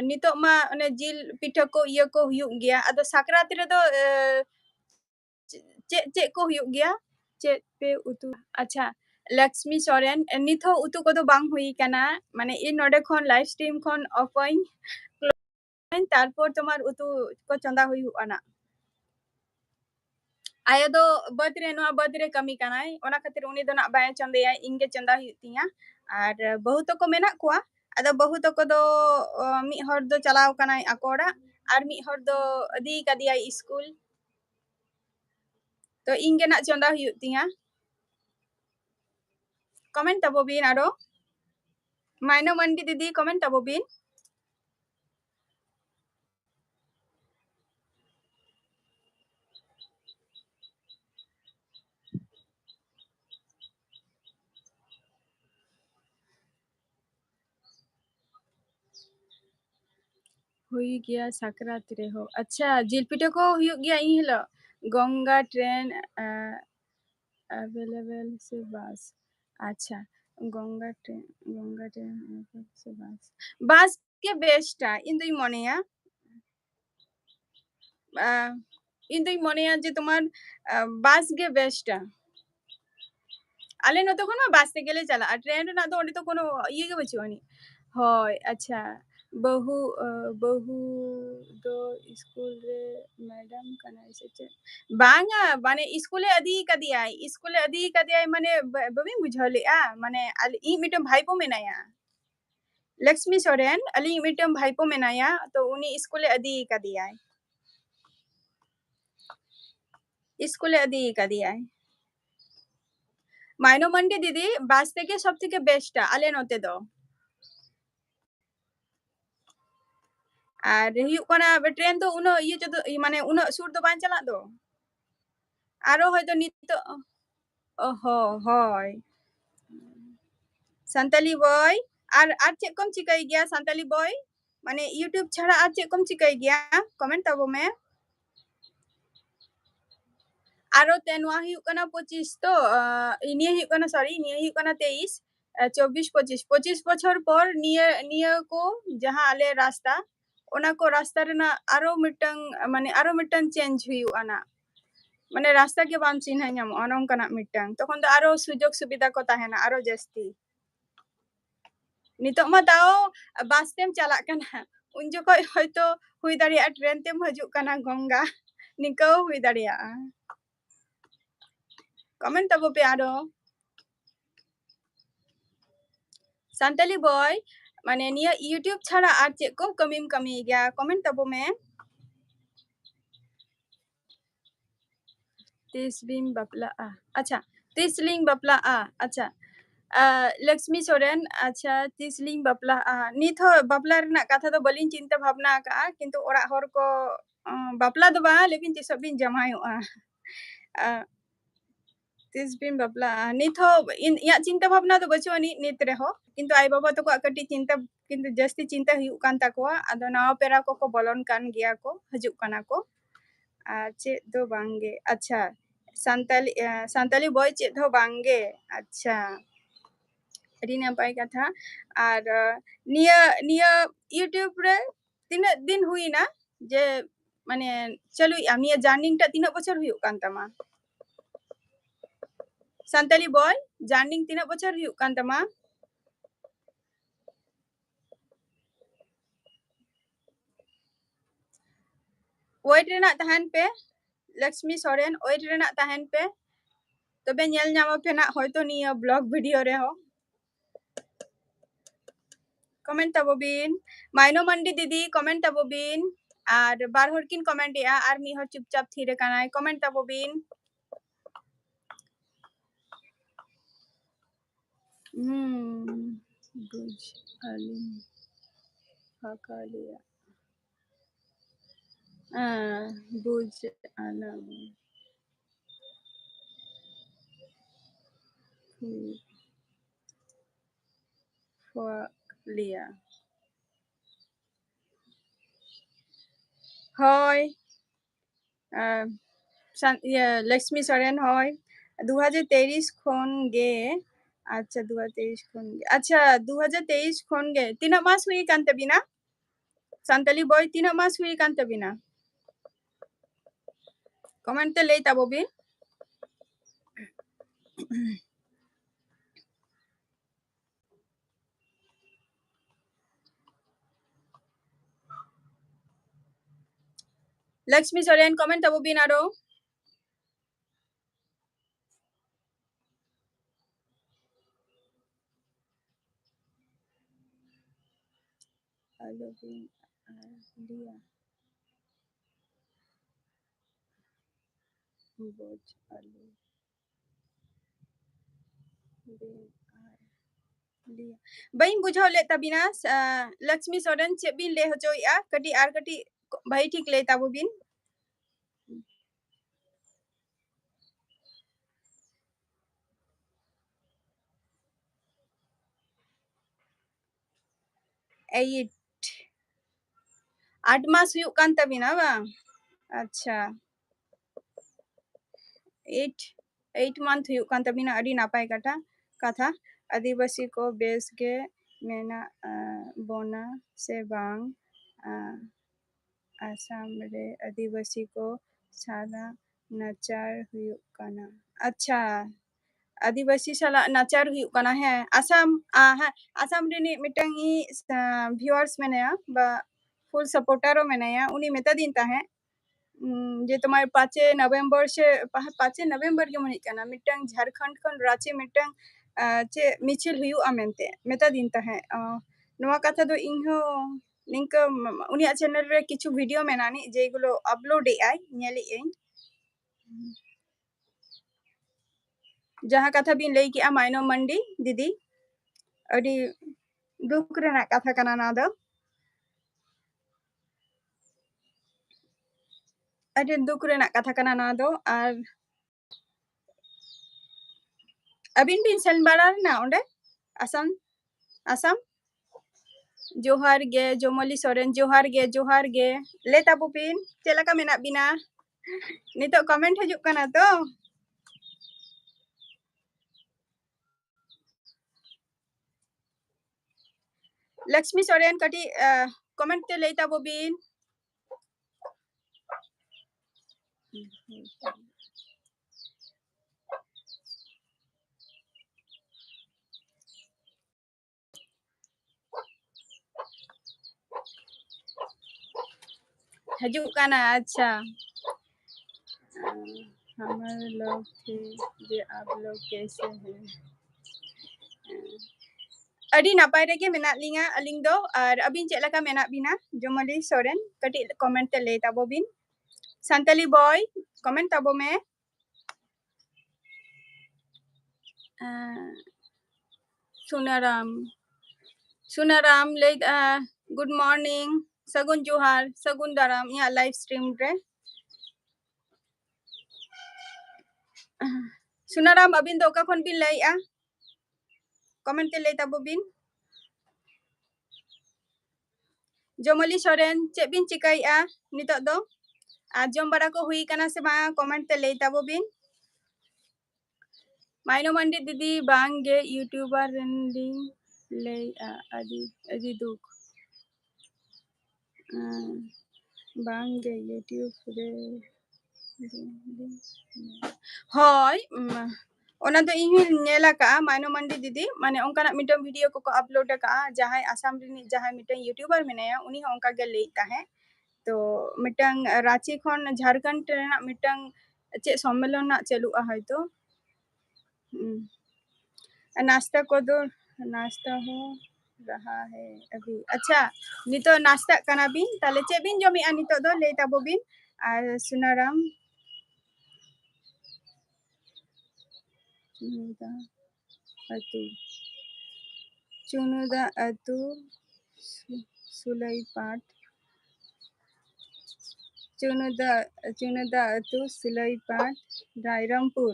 nitok ma one jil pitha ko iya ko huyuk gya ado sakrat re do chet ko huyuk gya chet pe utu acha Lakshmi Soren nit ho utu ko do bang hui kana mane in node khon live stream khon open tarpor tomar utu ko chonda hui ana आया दो birthday no birthday कमी कनाय ओना खातिर उनी दो ना bye चंदेया इंगे चंदा हितिया are बहुत को मेना कोआ आदो बहुत को दो मी हर दो चलाव कनाय अकोड़ा आर मी हर दो अदी कदिया स्कूल तो इंगे ना चंदा हितिया कमेंट तबो बिन आरो माइनो मंडी दीदी कमेंट तबो बिन हुई गया सकरात रे हो अच्छा जिल पिठे को हुई गया इन हिलो गंगा ट्रेन अवेलेबल से बस अच्छा गंगा ट्रेन से बस के बेस्ट इन दुई मनेया इन दुई मनेया जे तुम्हार बस के बेस्ट आले नतो कोनो बस ते गेले चला ट्रेन ना तो ओंडे तो कोनो ये के बचुआनी होय अच्छा बहु बहु दो स्कूल रे मैडम कना से बांगा माने स्कूले अदी कदिया माने बबी बुझले माने ई मिटम भाईपो मेनाया लक्ष्मी सोरेन अली मिटम भाईपो मेनाया तो उनी स्कूले अदी कदिया स्कूले अदी कदिया माइनो मंडी दीदी बास থেকে সবথেকে বেস্ট আলে নতে দো আর হুᱭᱩᱜ ᱠᱟᱱᱟ ট্রেন তো উনো ইয়ে তো মানে উনো সুর তো বান চালাক দো আরো হয়তো নিত ওহো হয় সান্তালি বয় আর চেক কম চিকাই গিয়া সান্তালি বয় মানে ইউটিউব ছাড়া আর চেক কম চিকাই গিয়া কমেন্ট তাবো মে আরো তেনওয়া হুᱭᱩᱜ ᱠᱟᱱᱟ 25 তো নিয়ে হুᱭᱩᱜ ᱠᱟᱱᱟ সরি নিয়ে হুᱭᱩᱜ ᱠᱟᱱᱟ 23 24 25 বছর পর নিয়ে নিয়ে কো যাহা আলে রাস্তা ওনা কো রাস্তা রেনা আরো মিটং চেঞ্জ হুᱭᱩᱜ আনা মানে রাস্তা কে বাম চিনহা ᱧᱟᱢᱚᱜᱼᱟ ᱱᱚᱝᱠᱟᱱᱟᱜ ᱢᱤᱫᱴᱟᱝ ᱛᱚᱠᱷᱚᱱ ᱫᱚ ᱟᱨᱚ ᱥᱩᱡᱳᱜ ᱥᱩᱵᱤᱫᱷᱟ ᱠᱚ ᱛᱟᱦᱮᱱᱟ ᱟᱨᱚ ᱡᱟᱹᱥᱛᱤ ᱱᱤᱛᱚᱜ ᱢᱟ ᱛᱟও ᱵᱟᱥ ᱛᱮᱢ ᱪᱟᱞᱟᱜ ᱠᱟᱱᱟ ᱩᱱ ᱡᱚᱠᱷᱚᱡ ᱦᱚᱭᱛᱚ ᱦᱩᱭ ᱫᱟᱲᱮᱭᱟᱜᱼᱟ ᱴᱨᱮᱱ ᱛᱮᱢ ᱦᱤᱡᱩᱜ ᱠᱟᱱᱟ ᱜᱚᱝᱜᱟ ᱱᱤᱝᱠᱟᱹ ᱦᱩᱭ ᱫᱟᱲᱮᱭᱟᱜᱼᱟ কমেন্ট তবো পে আরো সান্তালি বয় মানে নিয়ে ইউটিউব ছাড়া আর চেক কো কামিম কামি গিয়া কমেন্ট তবো মে তিসবিম বাপলা আচ্ছা তিসলিং বাপলা আচ্ছা लक्ष्मी सोरेन अच्छा तीसलिंग बापला नित हो बापला रना कथा तो बलिन चिंता भावना का किंतु ओरा हर को बापला दो बा लेकिन तिस बिन जमायोआ तीस बिन बापला नित हो या चिंता भावना तो बचो नि नित रे हो किंतु आई बाबा तो को कटी चिंता किंतु जस्ती चिंता हुयु कान ताकोआ आदो नाव पेरा को बोलन कान गिया को हजुक काना को चे दो बांगे अच्छा सांताली बॉय चे दो बांगे अच्छा ᱟᱹᱰᱤ ᱱᱟᱯᱟᱭ ᱠᱟᱛᱷᱟ ᱟᱨ ᱱᱤᱭᱟᱹ ᱤᱭᱩᱴᱤউᱵ ᱨᱮ ᱛᱤᱱᱟᱹᱜ ᱫᱤᱱ ᱦᱩᱭᱱᱟ ᱡᱮ মানে চালুইয়া নিয়ে জার্নিংটা তিনাক বছর হুᱭᱩᱜ কান তামা সান্তালি বয় জার্নিং তিনাক বছর হুᱭᱩᱜ কান তামা ওয়েট রেনাক তাহেন পে লক্ষ্মী সোরেন ওয়েট রেনাক তাহেন পে তবে ñel ñama পে না হয়তো নিয়া ব্লগ ভিডিও রে হো কমেন্ট তাবো বিন মাইনো মন্ডি দিদি কমেন্ট তাবো বিন আর বার হর কিন কমেন্ট এ আর মি হর চুপচাপ থিরে কানায় কমেন্ট তাবো বিন বুঝ আলিম হাকালিয়া বুঝ আলম लिया হয় लक्ष्मी सोरेन হয় 2023 ᱠᱷᱚᱱ ᱜᱮ ᱟᱪᱪᱷᱟ 2023 ᱠᱷᱚᱱ ᱜᱮ ᱟᱪᱪᱷᱟ 2023 ᱠᱷᱚᱱ ᱜᱮ ᱛᱤᱱᱟᱹᱜ ᱢᱟᱥ ᱦᱩᱭ ᱠᱟᱱ ᱛᱟᱵᱤᱱᱟ ᱥᱟᱱᱛᱟᱞᱤ ᱵᱚᱭ ᱛᱤᱱᱟᱹᱜ ᱢᱟᱥ ᱦᱩᱭ ᱠᱟᱱ ᱛᱟᱵᱤᱱᱟ कमेंट ते लई ताबो बिन लक्ष्मी सोरेन कमेंट ताबो बिन आरो आलू बिन लिया बोझ आलू बिन लिया बई बुझाव ले तबिना लक्ष्मी सोरेन चे बिन ले हजोया कटी आर कटी भाई ठीक ले ताबो बिन 8 मास हुयुग कान तबिना बांग अच्छा 8 month हुयुग कान तबिना अडी नापाय कथा आदिवासी को बेस के मेना बोना से बांग आसाम रे आदिवासी को साला नाचार हुयुग काना अच्छा आदिवासी साला नाचार हुयुग काना है आसाम आसाम रे मिटंग ई व्यूअर्स मेनाया बा फुल सपोर्टर मेनाया उनी मेता दिन ताहे जे तुम्हारे 5 नवंबर से 5 नवंबर के मनी काना मिटंग झारखंड खन रांची मिटंग चे मिचिल हुयुग आमेंते मेता दिन ताहे नोआ कथा दो इनहो लिंक उनिया चैनल रे किछु वीडियो मेनानी जेगुलो अपलोड ए आई नेली ए जहां कथा बिन लई कि माइनो मंडी दीदी अडी दुख रेना कथा काना ना दो अडी दुख रेना कथा काना ना दो आर अबिन बिन सेन बारा ना ओंडे आसाम आसाम जोहार गे जोमली सोरेन जोहार गे ले ताबो बिन चेलका मेना बिना नितो कमेंट हजुक काना तो लक्ष्मी सोरेन कटी कमेंट ते ले ताबो बिन हजुक काना अच्छा हमारे लोग थे जे आप लोग कैसे हैं अडी नापाय रेगे मेना लिंगा अलिंग दो और अबिन चेलका मेना बिना जोमली सोरेन कटी कमेंट ते ले ताबो बिन संताली बॉय कमेंट ताबो में सुनाराम ले गुड मॉर्निंग सगुन जोहार सगुन दाराम यहाँ लाइव स्ट्रीम रे सुनाराम अबिन दो का खन बिन लइया कमेंट ते ले ताबो बिन जोमली सोरेन चे बिन चिकाइया नितो दो आजम बड़ा को हुई कना से बा कमेंट ते ले ताबो बिन माइनो मंडी दीदी बांगे यूट्यूबर रेंडिंग ले आदि आदि दुख बांगे यूट्यूब रे होय ओना तो इही नेला का माइनो मंडी दीदी माने ओंकाना मिटन वीडियो को अपलोड का जहां आसाम रिनी जहां मिटन यूट्यूबर मेनाया उनी ओंका गे लेता है तो मिटन रांची खन झारखंड रेना मिटन चे सम्मेलन ना चलुआ हयतो नाश्ता को दो नाश्ता हो रहा है अभी अच्छा नितो नाश्ता कना बिन ताले चे बिन जमी नितो दो ले ताबो बिन और सुनाराम चुनुदा अतु सुलाई पाट चुनुदा अतु सुलाई पाट रायरमपुर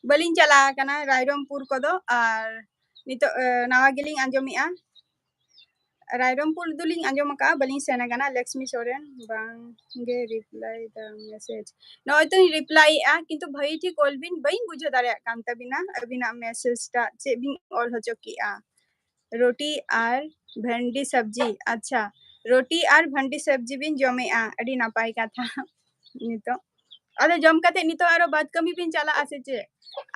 बलिन चला कना रायरमपुर को दो और Nito nawa geling anjomia. Rairongpur duling anjom ka baling sen akana Lakshmi Soren bang ge reply the message. No to reply kintu bhai thi kolbin bain bujha dare kan tabina abina message ta che bin ol hocho ki रोटी और भेंडी सब्जी अच्छा रोटी और भेंडी सब्जी बिन जमे अड़ी नापाय कथा नितो अरे जम कते नितो आरो बात कमी बिन चला आसे चे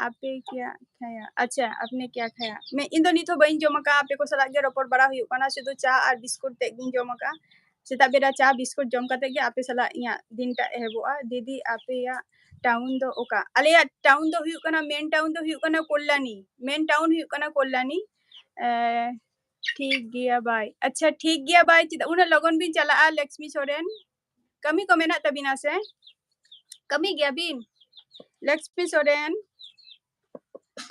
आपे क्या खाया अच्छा आपने क्या खाया मैं इन दो नितो बइन जम का आपे को सला गे रोपर बड़ा हुई कना से तो चा और बिस्कुट ते बिन जम का सेता बेरा चा बिस्कुट जम कते गे आपे सला इया दिन टा हेबोआ दीदी आपे या टाउन दो ओका अले या टाउन दो हुई कना मेन टाउन दो हुई कना कोल्लानी मेन टाउन हुई कना कोल्लानी ठीक गया बाय अच्छा ठीक गया बाय चिदा उना लगन बिन चला लक्ष्मी सोरेन कमी को मेना तबिना से कमी गया बिन लक्ष्मी सोरेन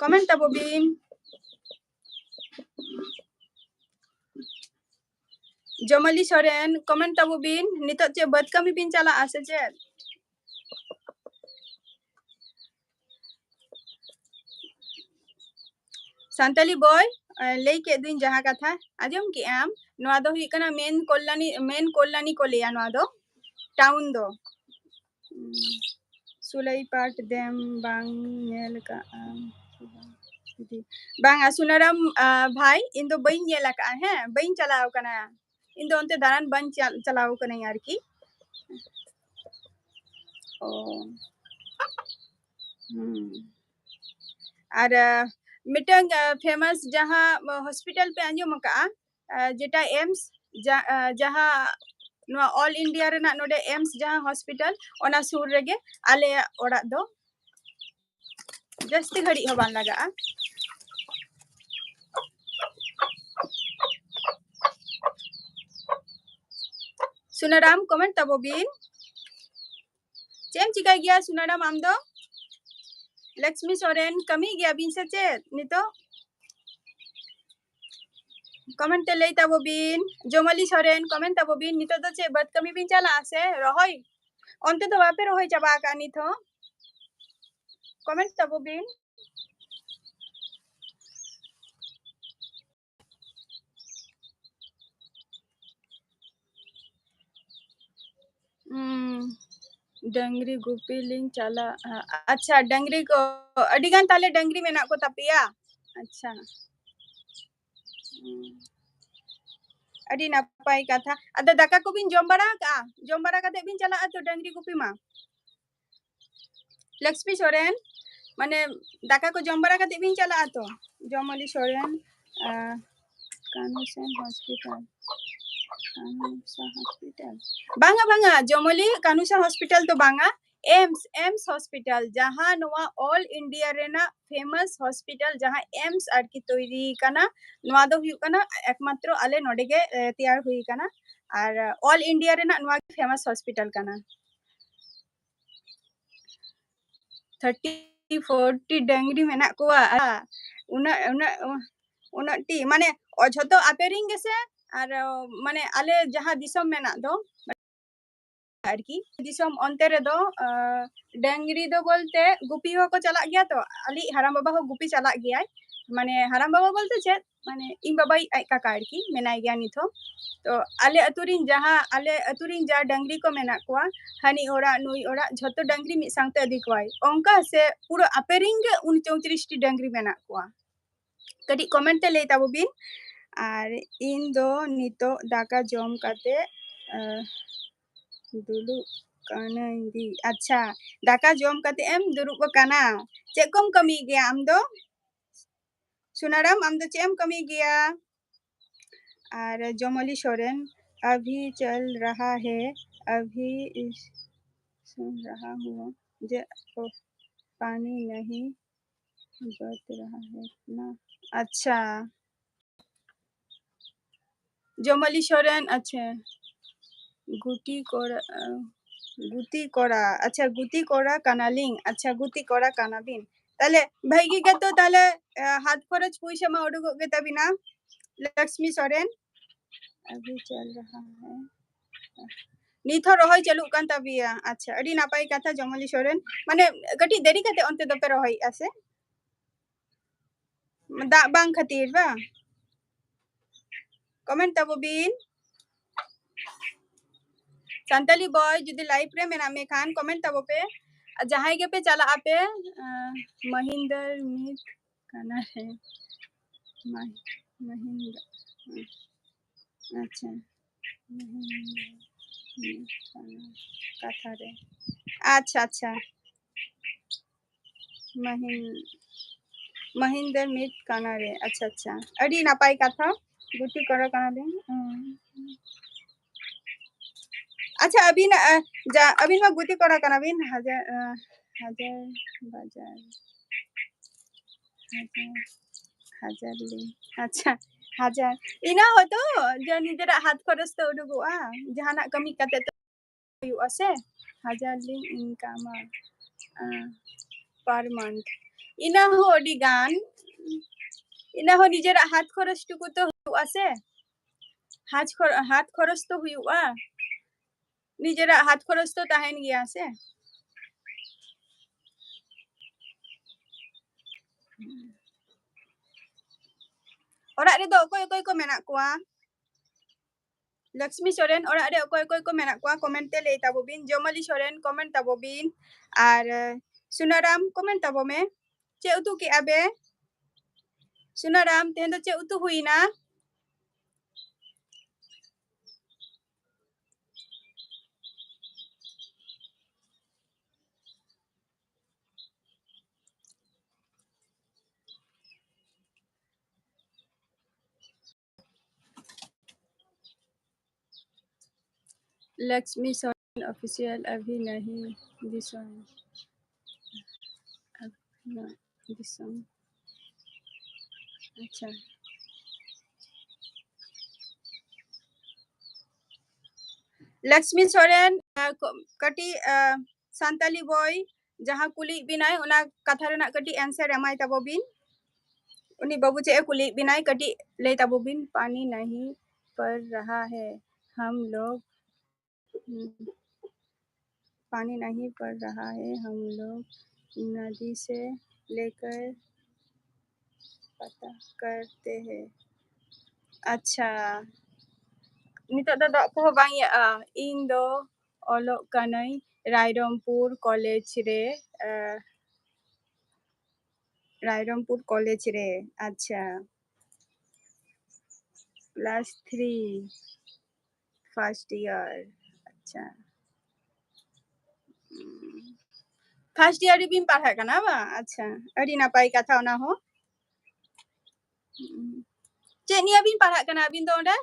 कमेंट तबो बिन जमली सोरेन कमेंट तबो बिन नितो चे बद कमी बिन चला आसे चे संताली बॉय लई के दिन जहां कथा आजम के आम नवा दो हुई कना मेन कोल्लानी को लिया नवा दो टाउन दो सुलई पाट देम बांग नेल का बांग सुनाराम भाई इन दो बइन नेल का है बइन चलाओ कना इन दो अंते दारान बन चलाओ कना यार की ओ और मिटंग फेमस जहां हॉस्पिटल पे अंजम का जेटा एम्स जहां नो ऑल इंडिया रेना नोडे एम्स जहां हॉस्पिटल ओना सुर रेगे आले ओड़ा दो जस्ती घड़ी हो बान लगा सुनाराम कमेंट तबो बिन चेम चिका गया सुनाराम आम दो लक्ष्मी सोरेन कमी गया बिन से चेत नितो कमेंट ते लेता वो बिन जोमली सोरेन कमेंट तबो बिन नितो तो चे बद कमी बिन चला आसे रहोय onte तो वापे रहोय चबा का नितो कमेंट तबो बिन डंगरी गुपी लिंग चला अच्छा डंगरी को अडिगान ताले डंगरी में ना को तपिया अच्छा अडी नापाय कथा अदा दाका को बिन जम बड़ा कते बिन चला तो डंगरी गुपी मा लक्ष्मी सोरेन माने दाका को जम बड़ा कते बिन चला तो जमली सोरेन कानुसन हॉस्पिटल बांगा बांगा जमली कानुसा हॉस्पिटल तो बांगा एम्स हॉस्पिटल जहां नवा ऑल इंडिया रेना फेमस हॉस्पिटल जहां एम्स आर की तोयरी कना नवा दो हुई कना एकमात्र आले नोडे गे तैयार हुई कना और ऑल इंडिया रेना नवा फेमस हॉस्पिटल कना 30-40 डंगरी मेना कोआ उना उना उना टी माने झतो आपेरिंग गेसे और माने आले जहां दिसम मेना दो आरकी दिसम अंते रे दो डंगरी दो बोलते गुपी हो को चला गया तो अली हराम बाबा हो गुपी चला गया माने हराम बाबा बोलते चे माने इन बाबा आई काका आरकी मेना गया निथो तो आले अतुरिन जा डंगरी को मेना कोआ हानी ओरा नुई ओरा झतो डंगरी मि सांगते अदी कोई ओंका से पूरा अपेरिंग 34 टी डंगरी मेना कोआ कडी कमेंट ते ले ताबो बिन और इन दो नितो दाका जम काते दुलु काना इंदी अच्छा दाका जम काते एम दुरुब काना चेकम कमी गया आम दो सुनाराम आम दो चेम कमी गया और जमली सोरेन अभी चल रहा है अभी सुन रहा हूँ जे पानी नहीं बच रहा है ना अच्छा जमली सोरेन अच्छा गुटी कोरा अच्छा गुटी कोरा कानालिंग अच्छा गुटी कोरा कानाबिन ताले भाईगी के तो ताले हाथ खरच पैसा मा उडुगो के तबिना लक्ष्मी सोरेन अभी चल रहा है निथो रहोय चलु कान तबिया अच्छा अडी नापाय कथा जमली सोरेन माने गटी देरी कते अंते दोपे रहोय आसे दा बांग खातिर बा कमेंट तबो बिन संताली बॉय जुदी लाइव रे मेना में खान कमेंट तबो पे जहां के पे चला आपे महिंदर मित काना है महिंदर अच्छा महिंदर मित कथा रे अच्छा अच्छा महिंदर मित काना रे अच्छा अच्छा अड़ी नापाई कथा गुटी करा काना दे अच्छा अभी ना अभी मैं गुटी करा काना बिन हजार हजार बाजार हजार ली अच्छा हजार इना हो तो जो निजरा हाथ खरच तो उडुगुआ जहाना कमी कते तो हुआ से हजार ली इनकम पर मंथ इना हो डी गान इना हो निजरा हाथ खरच टुकु तो हुआ से हाथ खरच तो हुआ निजरा हाथ खरच तो ताहेन गया से orang रे दो कोई कोई को मेना कुआ लक्ष्मी सोरेन orang रे कोई कोई को मेना कुआ कमेंट ते ले ताबो बिन जमली सोरेन कमेंट ताबो बिन और सुनाराम कमेंट ताबो में चे उतु की आबे सुनाराम तेन तो चे उतु हुई ना लक्ष्मी सोरेन ऑफिशियल अभी नहीं दिसम दिसम अच्छा लक्ष्मी सोरेन कटी संताली बॉय जहां कुली बिनाय ओना कथा रेना कटी आंसर एमाय ताबो बिन उनी बाबू चे कुली बिनाय कटी ले ताबो बिन पानी नहीं पड़ रहा है हम लोग पानी नहीं पड़ रहा है हम लोग नदी से लेकर पता करते हैं अच्छा नितो दो को बांग या इन दो ओलो कनई रायरमपुर कॉलेज रे रायरमपुर कॉलेज रे अच्छा +3 फर्स्ट ईयर अच्छा फर्स्ट ईयर बिन पढ़ा कना बा अच्छा अड़ी नापाई कथा ना हो चे निया बिन पढ़ा कना बिन तो ओंडे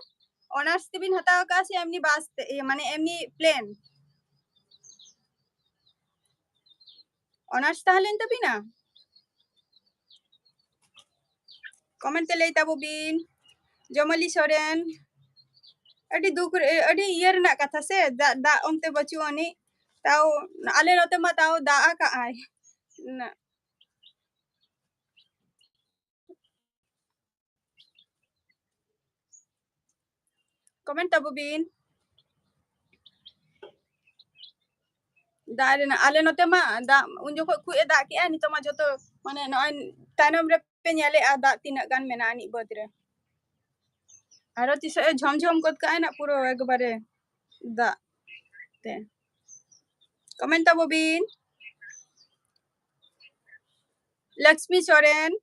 ऑनर्स ते बिन हताव का से एमनी बास माने एमनी प्लेन ऑनर्स ताहलेन तो बिना कमेंट ते ले ताबो बिन जमली सोरेन अड़ी दुख अड़ी ईयर ना कथा से दा ओमते बचु अनि ताओ आले नते मा ताओ दा का आय ना कमेंट ताबो बिन दा रे ना आले नते मा दा उन जो खु दा के ani तो मा जतो माने नय तानम रे पे नेले आ दा तिना गान मेना ani बद रे आरो तिस झमझम कत का ना पूरो एकबारे दा ते कमेंट ताबो बिन लक्ष्मी सोरेन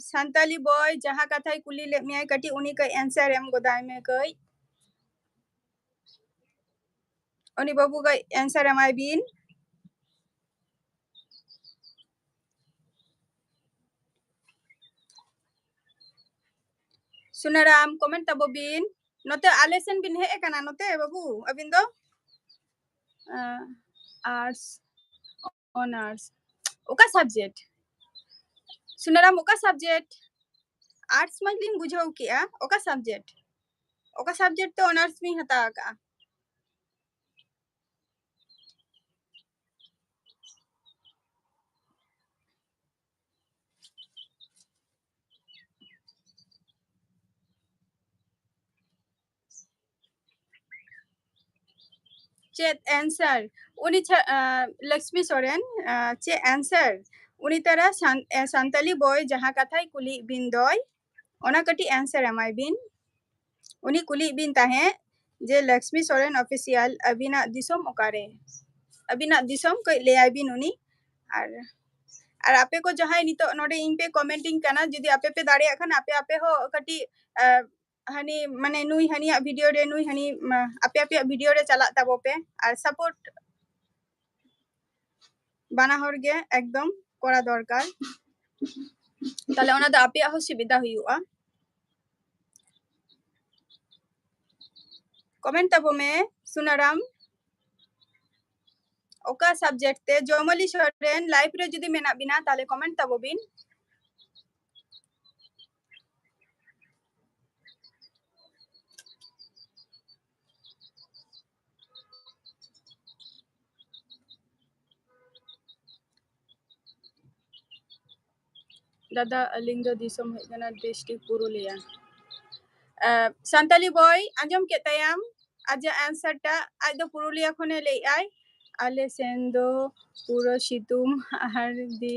संताली बॉय जहां कथाई कुली ले मियाय कटी उनी का आंसर एम गोदाय में कई उनी बाबू का आंसर एमाय बिन सुनाराम कमेंट ताबो बिन नोते आलेसन बिन हे काना नोते बाबू अबिन दो आर्ट्स ऑनर्स ओका सब्जेक्ट सुनाराम ओका सब्जेक्ट आर्ट्स में लिंग बुझाऊ किया ओका सब्जेक्ट तो ऑनर्स में हता का चे आंसर उनी लक्ष्मी सोरेन चे आंसर ᱩᱱᱤ ᱛᱟᱨᱟ ᱥᱟᱱᱛᱟᱞᱤ ᱵᱚᱭ ᱡᱟᱦᱟᱸ ᱠᱟᱛᱷᱟᱭ ᱠᱩᱞᱤ ᱵᱤᱱ ᱫᱚᱭ ᱚᱱᱟ ᱠᱟᱹᱴᱤᱡ answer ᱮᱢᱟᱭ ᱵᱤᱱ ᱩᱱᱤ ᱠᱩᱞᱤ ᱵᱤᱱ ᱛᱟᱦᱮᱸ ᱡᱮ ᱞᱚक्ष्ᱢᱤ ᱥᱚᱨᱮᱱ ᱚᱯᱷᱤᱥᱤᱭᱟᱞ ᱟᱹᱵᱤᱱᱟᱜ ᱫᱤᱥᱚᱢ ᱚᱠᱟᱨᱮ ᱟᱹᱵᱤᱱᱟᱜ ᱫᱤᱥᱚᱢ ᱠᱟᱹᱡ ᱞᱟᱹᱭᱟᱭ ᱵᱤᱱ ᱩᱱᱤ ᱟᱨ ᱟᱯᱮ ᱠᱚ ᱡᱟᱦᱟᱸᱭ ᱱᱤᱛᱚᱜ ᱱᱚᱰᱮ ᱤᱧ ᱯᱮ ᱠᱚᱢᱮন্ᱴᱤᱝ ᱠᱟᱱᱟ ᱡᱩᱫᱤ ᱟᱯᱮ ᱯᱮ ᱫᱟᱲᱮᱭᱟᱜ ᱠᱷᱟᱱ ᱟᱯᱮ ᱦᱚᱸ ᱠᱟᱹᱴᱤᱡ हानि माने नुई हानिया वीडियो रे नुई हानि आपे आपे वीडियो रे चला ताबो पे और सपोर्ट बाना हर गे एकदम करा दरकार ताले ओना द आपे हो सुविधा हुआ कमेंट ताबो में सुनाराम ओका सब्जेक्ट ते जोमली सोरेन लाइव रे जुदी मेना बिना ताले कमेंट ताबो बिन दादा अलिंग दो दिसम है जना डिस्ट्रिक्ट पुरुलिया संताली बॉय आंजम के तयाम आज आंसर टा आज दो पुरुलिया खने ले आई आले सेन दो पुरो सितुम आर दी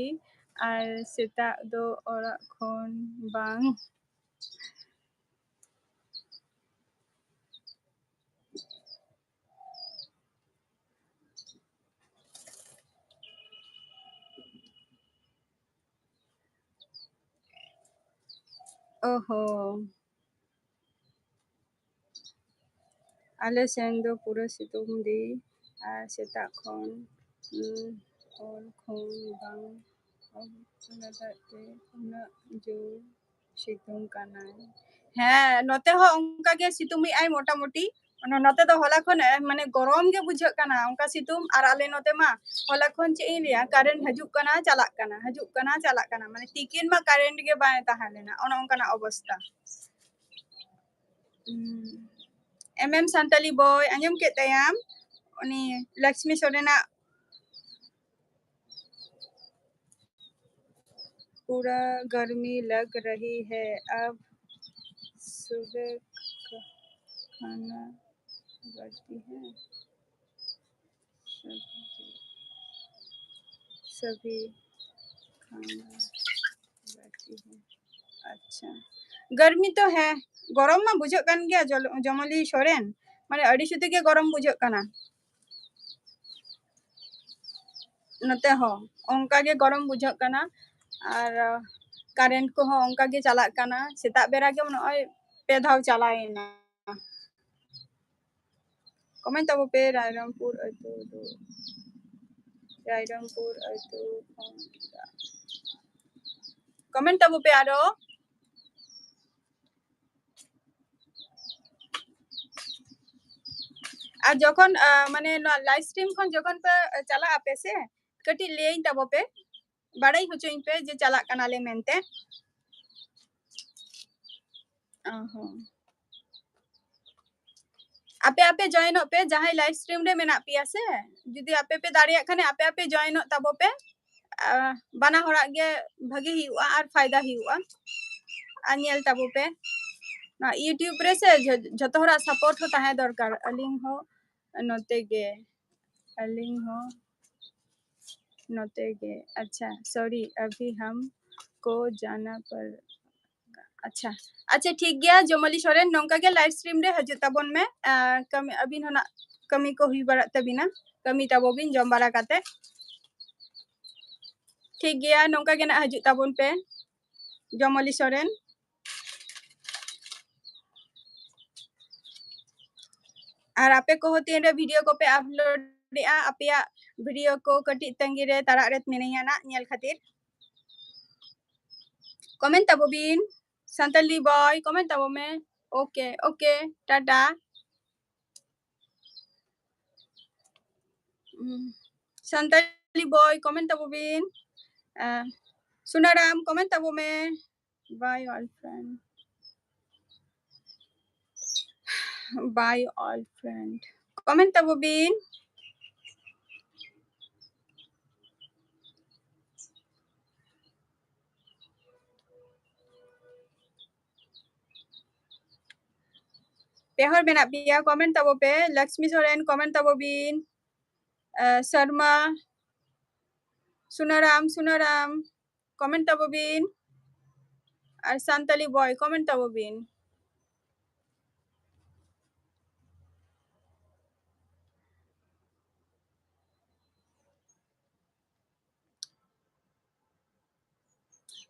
आर सेता दो ओरा खन बांग ओहो आले सेन दो पुरो सितुम दी आर सेता खन और खन बांग जो सितुम काना हाँ नोते हो उनका के सितुमी आई मोटा मोटी नोते तो होला खन माने गरम के बुझ काना उनका सितुम आर आले नोते मा होला खन चे लिया करेंट हजू काना चला काना माने तिकिन मा करेंट के बाय ताहालेना ओना उनका अवस्था एमएम संताली बॉय आंजम के तयाम उनी लक्ष्मी सोरेना पूरा गर्मी लग रही है अब सुबह खाना बढ़ती है सभी खाना बढ़ती है अच्छा गर्मी तो है गरम मा बुझ कान गया जमली सोरेन माने अड़ी सुते के गरम बुझ काना नते हो ओंका के गरम बुझ काना और करेंट को हो ओंका के चला काना सेता बेरा के नय पे धाव चलाएना कमेंट तब पे रायरंगपुर अतु कमेंट तब पे आरो আর যখন মানে লাইভ স্ট্রিম খন যখন पे चला आपे से कटी लेई तबो पे बाड़ाई होचोइन पे जे चला कानाले मेनते आपे आपे जॉइन पे जहां लाइव स्ट्रीम रे मेना पिया से जुदी आपे पे दाड़िया खाने आपे आपे जॉइन तबो पे बाना हरा गे भागी हुआ और फायदा हुआ आ नेल तबो पे ना यूट्यूब रे से जतो हरा सपोर्ट हो ताहे दरकार अलिंग हो नोते गे अलिंग हो नोते गे अच्छा सॉरी अभी हम को जाना पर अच्छा अच्छा ठीक गया जमली सोरेन नौका के लाइव स्ट्रीम रे हजू तबन में कमी अभी होना कमी को हुई बड़ा तबिना कमी तबो बिन जम बड़ा काते ठीक गया नौका के ना हजू तबन पे जमली सोरेन और आपे को होती है वीडियो को पे अपलोड दिया आपया वीडियो को कटी तंगी रे तारा रे मिनिया ना नेल खातिर कमेंट तबो बिन संतली बॉय कमेंट तबो में ओके ओके टाटा संतली बॉय कमेंट तबो बिन सुनाराम कमेंट तबो में बाय ऑल फ्रेंड कमेंट तबो बिन पेहर बेना पिया कमेंट तबो पे लक्ष्मी सोरेन कमेंट तबो बिन Sharma Sunaram comment tabo bin R Santali boy comment tabo bin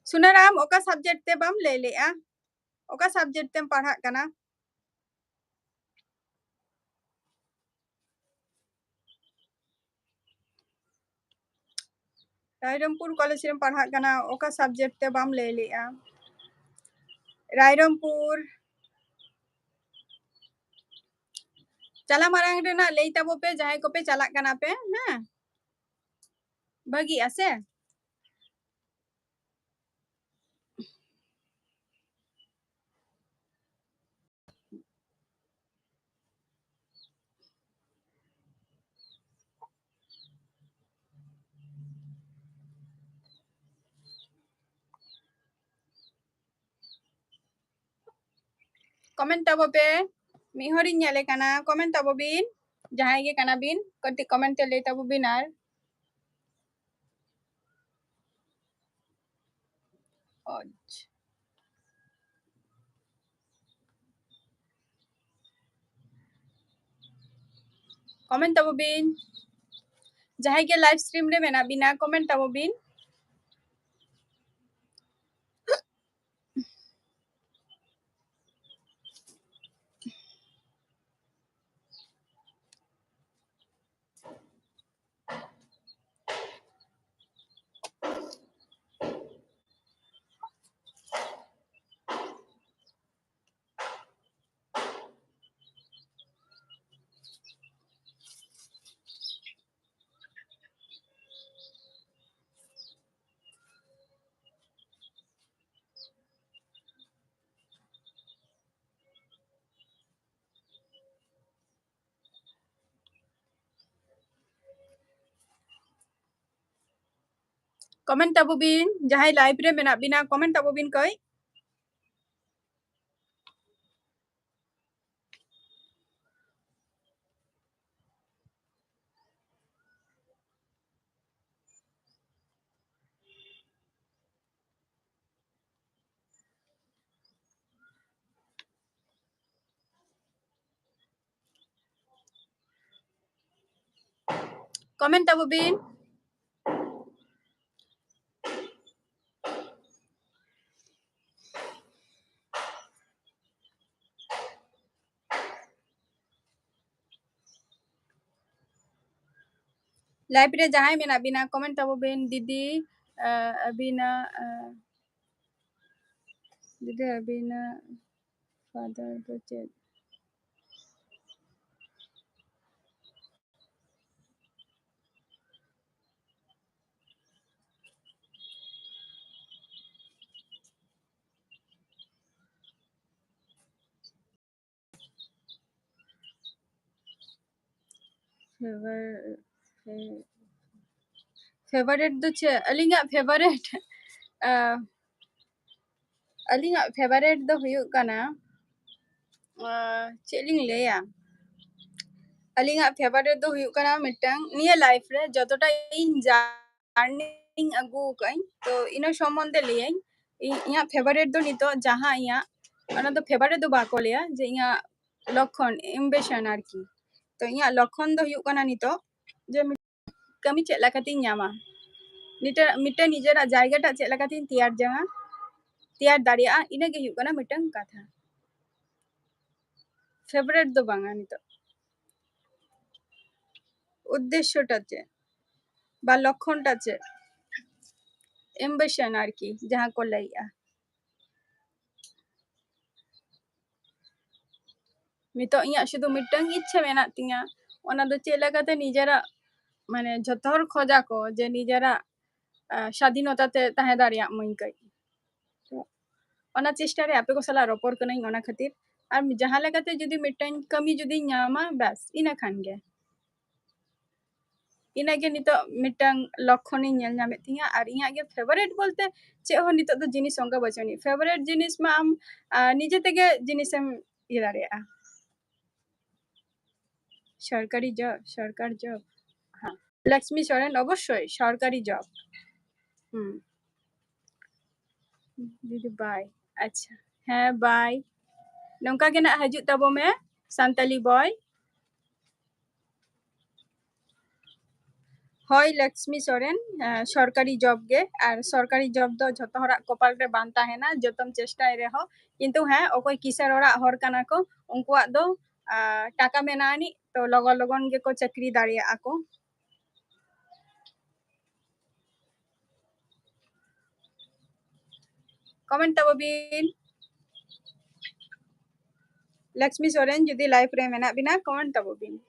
Sunaram oka subject te bam lay le'a oka subject tem parhak kana Rairampur college rem parhak kana oka subject te bam lay le'a Rairampur Chala marang rena lay tabo pe jahay ko pe chalak kana pe na bagi ase comment tabo pe mi horin nyale kana comment tabo bin jahay ge kana bin koti comment te lay tabo bin ar comment tabo bin jahay ge live stream re mena bina comment tabo bin comment tabo bin jahay live re mena bina comment tabo bin koi comment tabo bin live re jahay mena bina comment tabo bin didi abina didi abina father budget favorite do che alinga favorite alinga favorite do huyuk kana cheling leya alinga favorite do huyuk kana mitang niya life re jotota in journey agu kai to ino sombonde leyai inya favorite do nito jaha inya ona do favorite do ba ko leya je inya লক্ষণ ambition arki to inya লক্ষণ do huyuk kana nito je kami chet lakating nyama mita nijera jayga ta chet lakating tiar janga tiar daria ina ge huyuk kana mitang katha favorite do banga nito উদ্দেশ্যটা চেয়ে বা লক্ষণটা চেয়ে ambition আর কি যাহা ko laiya nito inya শুধু mitang ইচ্ছা menak tinya ona do chet lakate nijera মানে joto hor khoja ko je nijera স্বাধীনতা te tahe daria moin kai ona chesta re ape ko sala ropor kanai ona khatir ar jaha lakate jodi mitang kami jodi nyama bas ina khan ge inage nito mitang লক্ষণই nyel nyame tinya ar inya ge favorite bolte che ho nito do jinis onka bachani favorite jinis ma am nije tege jinisem idaria সরকারি job সরকার job হ্যাঁ लक्ष्मी सोरेन अवश्य सरकारी job दीदी bye अच्छा हाँ bye नौका के ना हजू तबो में संताली बॉय हय लक्ष्मी सोरेन सरकारी जॉब गे और सरकारी जॉब दो जतो हरा कपाल रे बांता है ना जतम चेष्टा रे हो किंतु हाँ ओकोय किसार ओरा हर काना को उनकुआ दो टाका मेनानी तो लगन लगन गे को चाकरी दाड़िया आको कमेंट तब बिन लक्ष्मी सोरेन जुदी लाइफ रे मेना बिना कमेंट तब बिन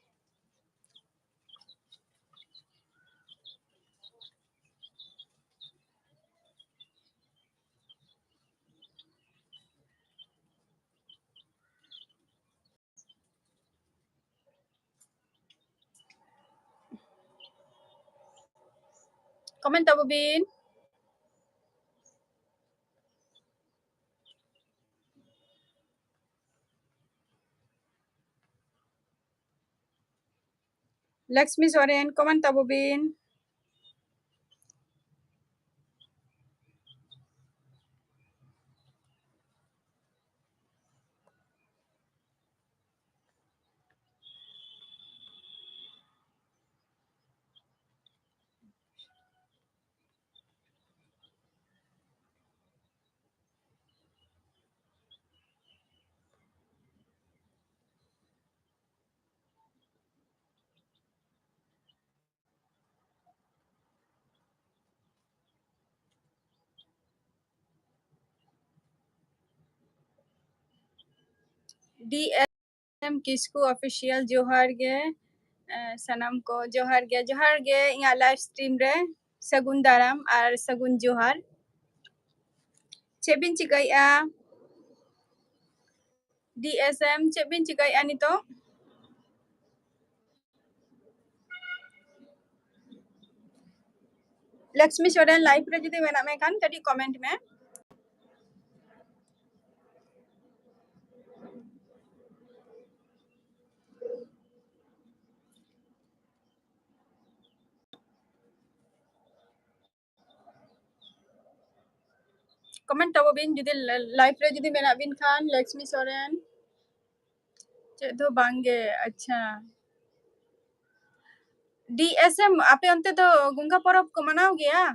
कमेंट तब बिन लक्ष्मी सोरेन कमेंट तब बिन डीएम किसकू ऑफिशियल जोहार गे सनम को जोहार गे इया लाइव स्ट्रीम रे सगुन दाराम और सगुन जोहार चेबिन चिकाया डीएसएम चेबिन चिकाया नितो लक्ष्मी सोरेन लाइव रे जुदी मेना में कान कटी कमेंट में कमेंट तब बिन जुदी लाइव रे जुदी मेना बिन खान लक्ष्मी सोरेन चे दो बांगे अच्छा डीएसएम आपे अंते तो गुंगा परब को मनाओ गया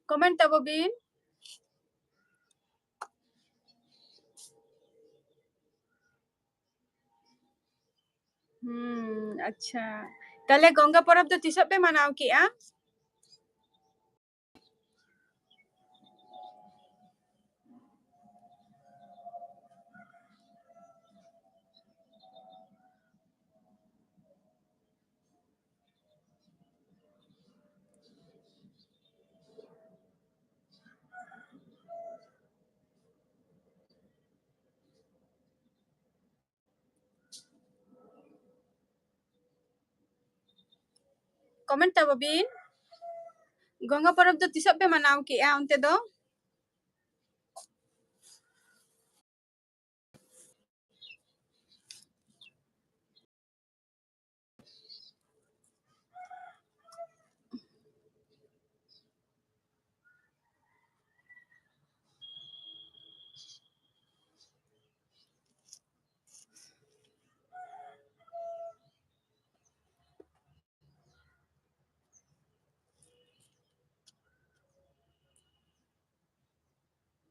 कमेंट तब बिन अच्छा तले गंगा परब तो तिसब पे मनाओ किया कमेंट तब बिन गंगा परब तो तिसब पे मनाओ किया अंते दो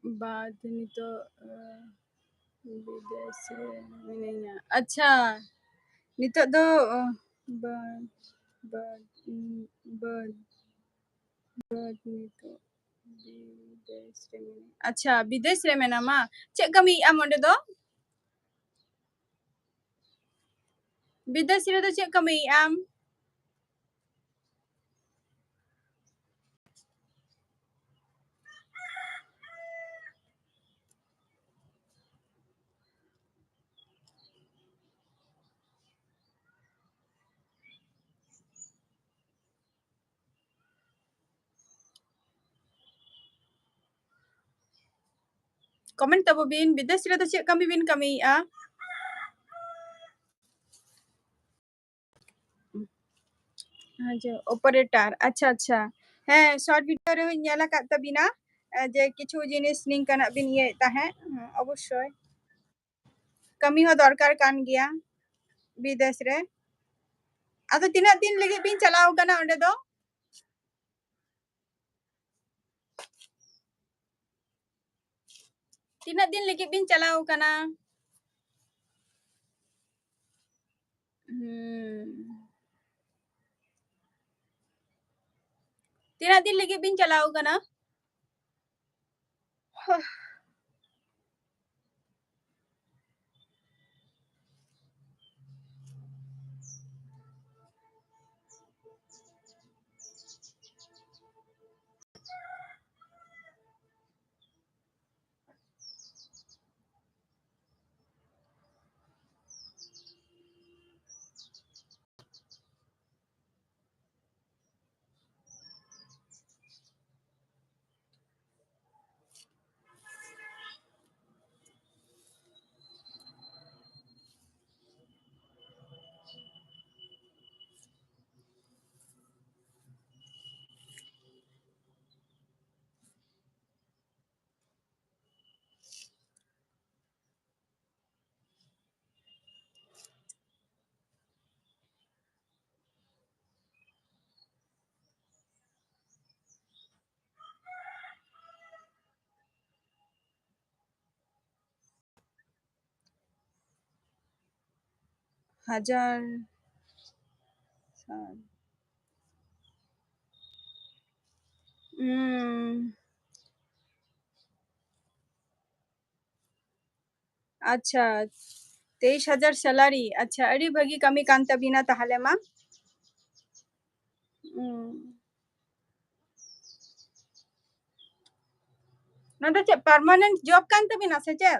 बाद नितो विदेश मिनिया अच्छा नितो दो बाद बाद बाद बाद नितो विदेश रे मिनिया अच्छा विदेश रे मेना मा चे कमी am onde do विदेश रे तो चे कमी am Comment tabo bin, bidesh re to chet kami bin kami a. Operator. अच्छा अच्छा. ᱦᱮᱸ short video ᱨᱮ ᱦᱚᱧ ᱧᱮᱞ ᱟᱠᱟᱫ ᱛᱟᱵᱤᱱᱟ ᱡᱮ ᱠᱤᱪᱷᱩ ᱡᱤᱱᱤᱥ ᱱᱤᱝᱠᱟᱱᱟᱜ ᱵᱤᱱ ᱤᱭᱟᱹᱭᱮᱫ ᱛᱟᱦᱮᱸᱫ ᱚᱵᱚᱥᱥᱳᱭ ᱠᱟᱹᱢᱤ ᱦᱚᱸ ᱫᱚᱨᱠᱟর ᱠᱟᱱ ᱜᱮᱭᱟ বিদেশ রে. ᱟᱫᱚ ᱛᱤᱱᱟᱹᱜ ᱫᱤᱱ ᱞᱟᱹᱜᱤᱫ ᱵᱤᱱ ᱪᱟᱞᱟᱣ ᱠᱟᱱᱟ ᱚᱸᱰᱮ ᱫᱚ? ᱛᱤᱱᱟᱹᱜ ᱫᱤᱱ ᱞᱟᱹᱜᱤᱫ ᱵᱤᱱ ᱪᱟᱞᱟᱣ ᱠᱟᱱᱟ? ᱛᱤᱱᱟᱹᱜ ᱫᱤᱱ ᱞᱟᱹᱜᱤᱫ ᱵᱤᱱ ᱪᱟᱞᱟᱣ ᱠᱟᱱᱟ? हजार साल. अच्छा 23,000 सैलरी. अच्छा अड़ी भगी कमी कान तबिना ताहले मा. ना तो परमानेंट जॉब कान तबिना से चे?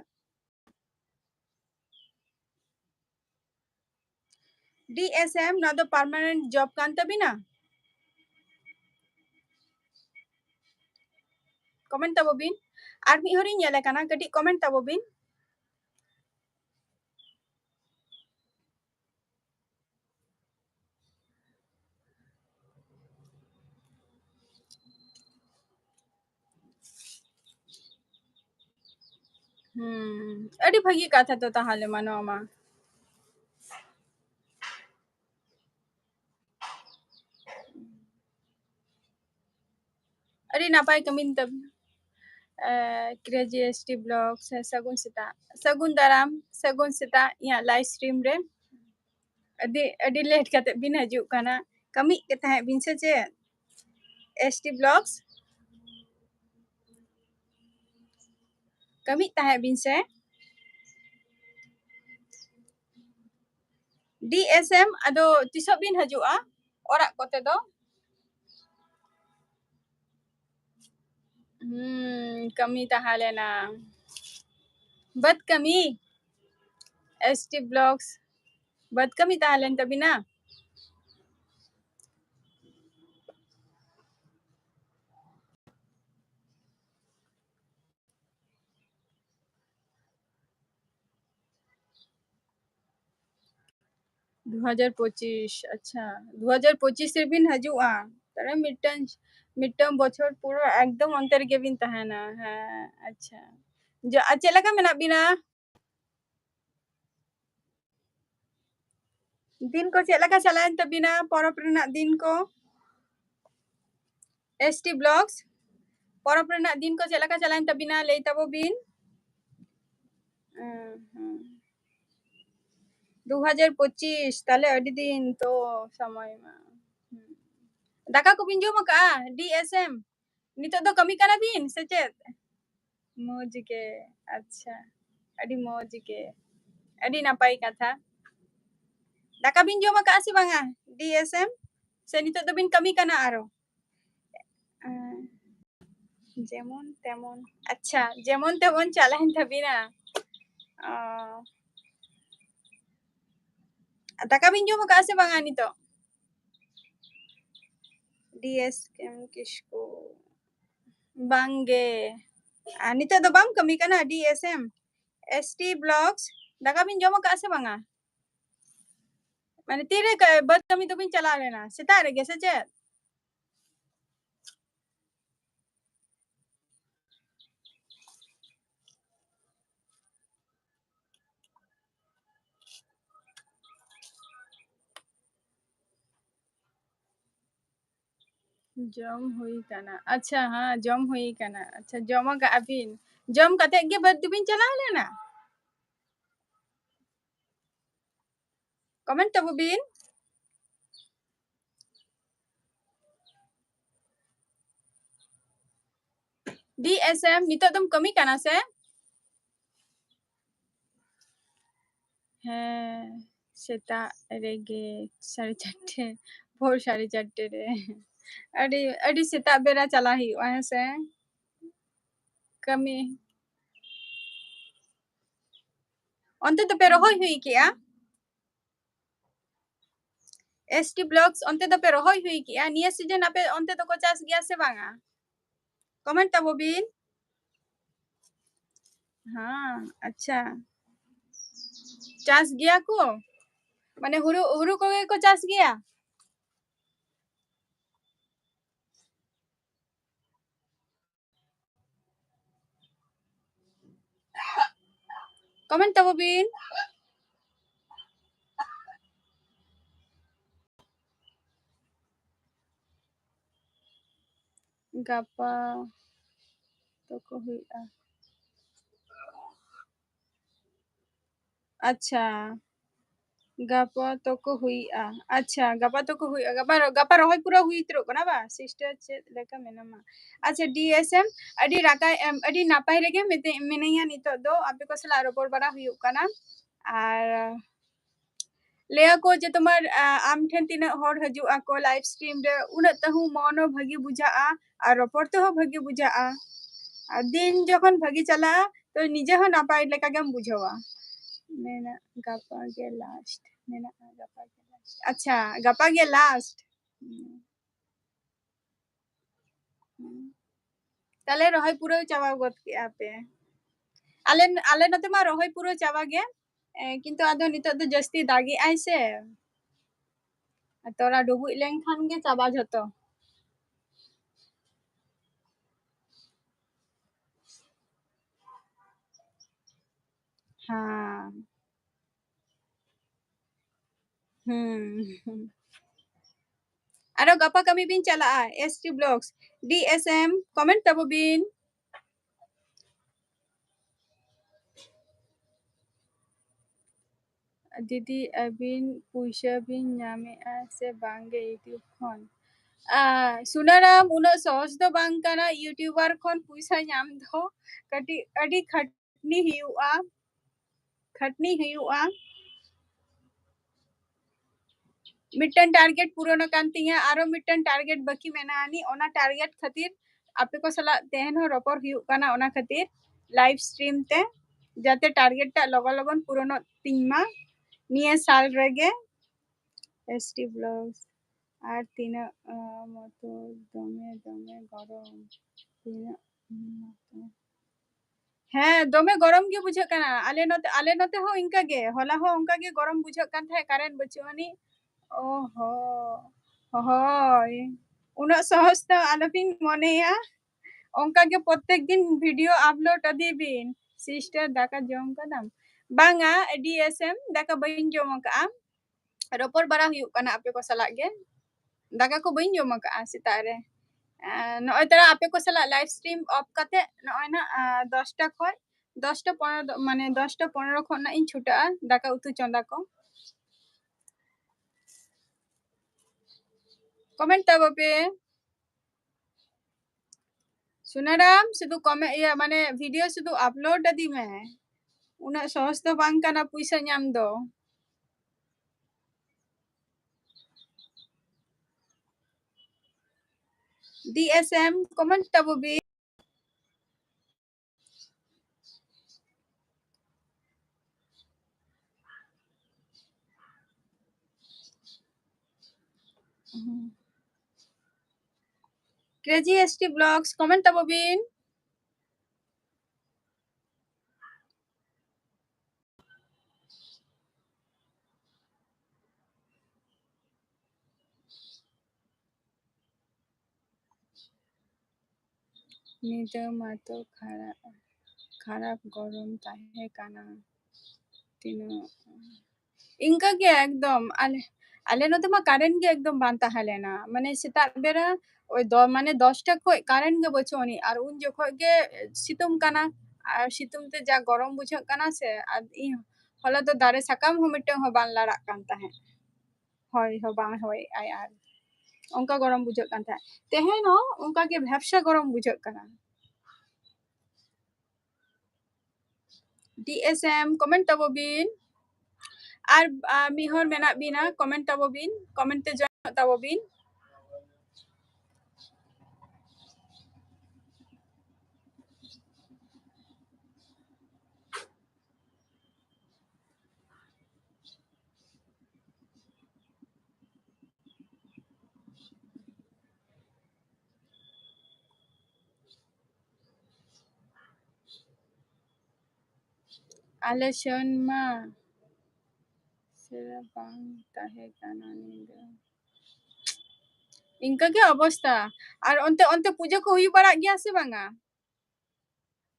DSM ना तो परमानेंट जॉब कान तबिना? कमेंट तबो बिन. आर मी हरिन येले काना कटी कमेंट तबो बिन. अड़ी भगी कथा तो ताहले मानो मा. अड़ी नापाय कमिन तब क्रेजी ब्लॉग्स सगुन दाराम सगुन सेता या लाइव स्ट्रीम रे अड़ी लेट कते बिन हजु काना कमी के ताहे बिन से चे ST ब्लॉग्स कमी ताहे बिन से DSM ado tiso bin हजुआ ओरा कोते दो कमी ताहाले ना बद कमी ST ब्लॉग्स बद कमी ताहाले तबिना 2025 अच्छा 2025 रे बिन हजुआ तरे मिडटर्म बछर पूरा एकदम अंतर के बिन तहाना हां अच्छा जो चेला का मेना बिना दिन को चेला का चलान तबिना परब रेना दिन को ST ब्लॉग्स परब रेना दिन को चेला का चलान तबिना ले तबो बिन 2025 ताले अडी दिन तो समय मा दाका को बिन जो मका DSM नितो दो कमी काना बिन सचेत मौज के अच्छा अडी मौज के अडी नापाई कथा दाका बिन जो मका आसी बांगा DSM से नितो दो बिन कमी काना आरो जेमन तेमन अच्छा जेमन तेमन चालान तबिना दाका बिन जो मका आसी बांगा नितो DS किसको बांगे Nito do bang kami kana DSM ST Blocks daka bin joma ka ase banga mane tire ka bad kami to bin chala lena seta re gese che jom hui kana acha ha jom hui kana acha joma ka abin jom kate ge bad tu bin chala lena comment to bin DSM nito dum kami kana se হ্যাঁ সেটা রেগে 4:30 ভোর 4:30 রে ᱟᱹᱰᱤ ᱥᱮᱛᱟᱜ ᱵᱮᱲᱟ ᱪᱟᱞᱟᱜ ᱦᱩᱭᱩᱜᱼᱟ ᱦᱮᱸᱥᱮ ᱠᱟᱹᱢᱤ ᱚᱱᱛᱮ ᱫᱚᱯᱮ ᱨᱚᱦᱚᱭ ᱦᱩᱭ ᱠᱮᱜᱼᱟ ST Blocks onte dope rohoy hui kia niya season ape onte doko chas gya se banga comment tabo bin ha acha chas gya ko mane huru huru koge ko chas gya comment tabo bin gapa toko hui acha gapa toko hui acha gapa toko hui gapa rohoy pura hui tro kana ba sister che leka menama acha DSM adi rakai adi napai rege menaya nito do ape ko sala ropor bara huyuk kana আর लेया को जे तुम्हार आम ठेन तीना हर हजू आको live stream रे उना तहु मनो भागी बुझा और रपड़ तो भागी बुझा और दिन जखन भागी चला तो निजे हो नापाय लेका गेम बुझवा मेना गपा के लास्ट मेना गपा के लास्ट अच्छा गपा के लास्ट ताले रहोय पुरो चावा गत के आपे आले आले नते मा रहोय पुरो चावा गे किंतु आदो नितो तो जस्ती दागी आइसे तोरा डुबुj लेनखान गे चाबा जतो हाँ Aro gapa kami bin chala ST Blocks DSM comment tabo bin didi abin puisa bin nyame se bange YouTube khon sunaram una sohos do bang kana YouTuber khon puisa nyam do kati adi khatni hiyu'a mitten target पूर्ण कांतिया आरो mitten target बाकी मेनानी ओना target खातिर आपे को सला तेहन हो रपर हुयु काना ओना खातिर लाइव स्ट्रीम ते जाते टारगेट ता लगन लगन पूर्ण तिमा निये साल रेगे एसटी ब्लॉग्स আর তিনা মতো দমে দমে গরম তিনা হ্যাঁ দমে গরম গে বুঝা কানা আলে নতে হো ইনকা গে হলা হো অনকা গে গরম বুঝা কান থাকে কারেন্ট বচুনি ओहो होय उना सहज तो आलोबिन मनेया onka ge प्रत्येक दिन वीडियो अपलोड अदी बिन सिस्टर दाका जम कदम बांगा DSM दाका बइन जम का रोपर बरा हुयु कना आपे को सला गे दाका को बइन जम का सेता रे नय तरा आपे को सला लाइव स्ट्रीम ऑफ कते नय ना 10 टा खय 10 टा 15 माने 10 टा 15 खन ना इन छुटा दाका उतु चंदा को कमेंट तब पे सुनाराम शुद्ध कमेंट या माने वीडियो शुद्ध अपलोड अदी में उना सहज तो बांग काना पैसा ᱧᱟᱢ दो DSM कमेंट तब भी क्रेजी एसटी ब्लॉग्स कमेंट तब बिन ᱧᱤᱫᱟᱹ ᱢᱟᱛᱚ ᱠᱷᱟᱨᱟᱯ ᱜᱚᱨᱚᱢ ᱛᱟᱦᱮᱸ ᱠᱟᱱᱟ ᱛᱤᱱᱟᱹᱜ ᱤᱱᱠᱟᱹ ᱜᱮ ᱮᱠᱫᱚᱢ ᱟᱞᱮ ᱱᱚᱛᱮ ᱢᱟ ᱠᱟরেন্ট ᱜᱮ ᱮᱠᱫᱚᱢ ᱵᱟᱝ ᱛᱟᱦᱮᱸ ᱞᱮᱱᱟ ᱢᱟᱱᱮ ᱥᱮᱛᱟᱜ ᱵᱮᱲᱟ ওই মানে 10টা খᱚᱡ কারেন্ট ᱜᱮ ᱵᱟᱹᱪᱩᱜ ᱟᱹᱱᱤᱡ আর উন জখᱚᱡ ᱜᱮ ᱥᱤᱛᱩᱝ ᱠᱟᱱᱟ আর ᱥᱤᱛᱩᱝ তে যা গরম বুঝাᱹᱜ ᱠᱟᱱᱟ ᱥᱮ ᱟᱨ ᱤᱧ ᱦᱚᱞᱟ ᱫᱚ ᱫᱟᱨᱮ ᱥᱟᱠᱟᱢ ᱦᱚᱸ ᱢᱤᱫᱴᱟᱝ ᱦᱚᱸ ᱵᱟᱝ ᱞᱟᱲᱟᱜ ᱠᱟᱱ ᱛᱟᱦᱮᱸ ᱦᱚᱭ ᱦᱚᱸ ᱵᱟᱝ ᱦᱚᱭ ᱟᱭ ᱟᱨ ᱚᱱᱠᱟ ᱜᱚᱨᱚᱢ ᱵᱩᱡᱷᱟᱹᱜ ᱠᱟᱱ ᱛᱟᱦᱮᱸ ᱛᱮᱦᱮᱧ ᱦᱚᱸ ᱚᱱᱠᱟ ᱜᱮ ᱵᱷᱮᱵᱥᱟ ᱜᱚᱨᱚᱢ ᱵᱩᱡᱷᱟᱹᱜ ᱠᱟᱱᱟ DSM কমেন্ট তাবো বিন আর মিহর মেনাক বিনা কমেন্ট তাবো বিন কমেন্টে জয়েন তাবো বিন ᱟᱞᱮ ᱥᱮᱱ ᱢᱟ ᱥᱮᱨᱟ ᱵᱟᱝ ᱛᱟᱦᱮᱸ ᱠᱟᱱᱟ ᱧᱤᱫᱟᱹ ᱤᱱᱠᱟᱹ ᱜᱮ ᱚᱵᱚᱥᱛᱟ ᱟᱨ ᱚᱱᱛᱮ ᱯᱩᱡᱟᱹ ᱠᱚ ᱦᱩᱭ ᱵᱟᱲᱟᱜ ᱜᱮᱭᱟ ᱥᱮ ᱵᱟᱝᱟ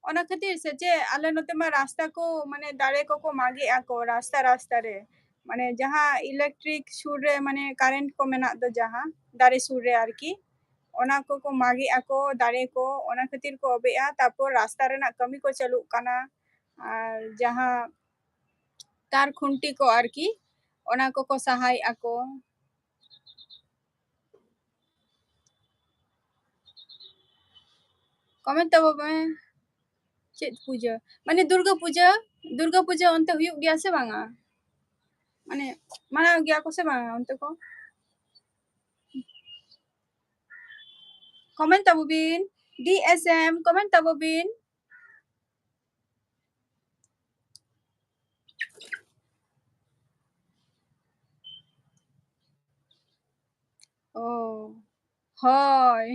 ᱚᱱᱟ ᱠᱷᱟᱹᱛᱤᱨ ᱥᱮ ᱪᱮᱫ ᱟᱞᱮ ᱱᱚᱛᱮ ᱢᱟ ᱨᱟᱥᱛᱟ ᱠᱚ ᱢᱟᱱᱮ ᱫᱟᱨᱮ ᱠᱚᱠᱚ ᱢᱟᱜᱮᱜᱼᱟ ᱠᱚ ᱨᱟᱥᱛᱟ ᱨᱮ ᱢᱟᱱᱮ ᱡᱟᱦᱟᱸ ইলেকট্রিক ᱥᱩᱨ ᱨᱮ ᱢᱟᱱᱮ কারেন্ট ᱠᱚ ᱢᱮᱱᱟᱜ ᱫᱚ ᱡᱟᱦᱟᱸ ᱫᱟᱨᱮ ᱥᱩᱨ ᱨᱮ ᱟᱨᱠᱤ ᱚᱱᱟ ᱠᱚᱠᱚ ᱢᱟᱜᱮᱜᱼᱟ ᱠᱚ ᱫᱟᱨᱮ ᱠᱚ ᱚᱱᱟ ᱠᱷᱟᱹᱛᱤᱨ ᱠᱚ ᱚᱵᱮᱜᱼᱟ ᱛᱟᱨᱯᱚᱨ ᱨᱟᱥᱛᱟ ᱨᱮᱱᱟᱜ ᱠᱟᱹᱢᱤ ᱠᱚ ᱪᱟᱹᱞᱩᱜ ᱠᱟᱱᱟ ᱟᱨ ᱡᱟᱦᱟᱸ ᱛᱟᱨ ᱠᱷᱩᱱᱴᱤ ᱠᱚ ᱟᱨᱠᱤ ᱚᱱᱟ ᱠᱚᱠᱚ ᱥᱟᱦᱟᱭᱮᱜᱼᱟ ᱠᱚ কমেন্ট তাবো ᱪᱮᱫ ᱯᱩᱡᱟᱹ ᱢᱟᱱᱮ ᱫᱩᱨᱜᱟ ᱯᱩᱡᱟᱹ ᱚᱱᱛᱮ ᱦᱩᱭᱩᱜ ᱜᱮᱭᱟ ᱥᱮ ᱵᱟᱝᱟ ᱢᱟᱱᱮ ᱢᱟᱱᱟᱣ ᱜᱮᱭᱟ ᱠᱚ ᱥᱮ ᱵᱟᱝᱟ ᱚᱱᱛᱮ ᱠᱚ কমেন্ট তাবো বিন DSM কমেন্ট তাবো বিন ও হয়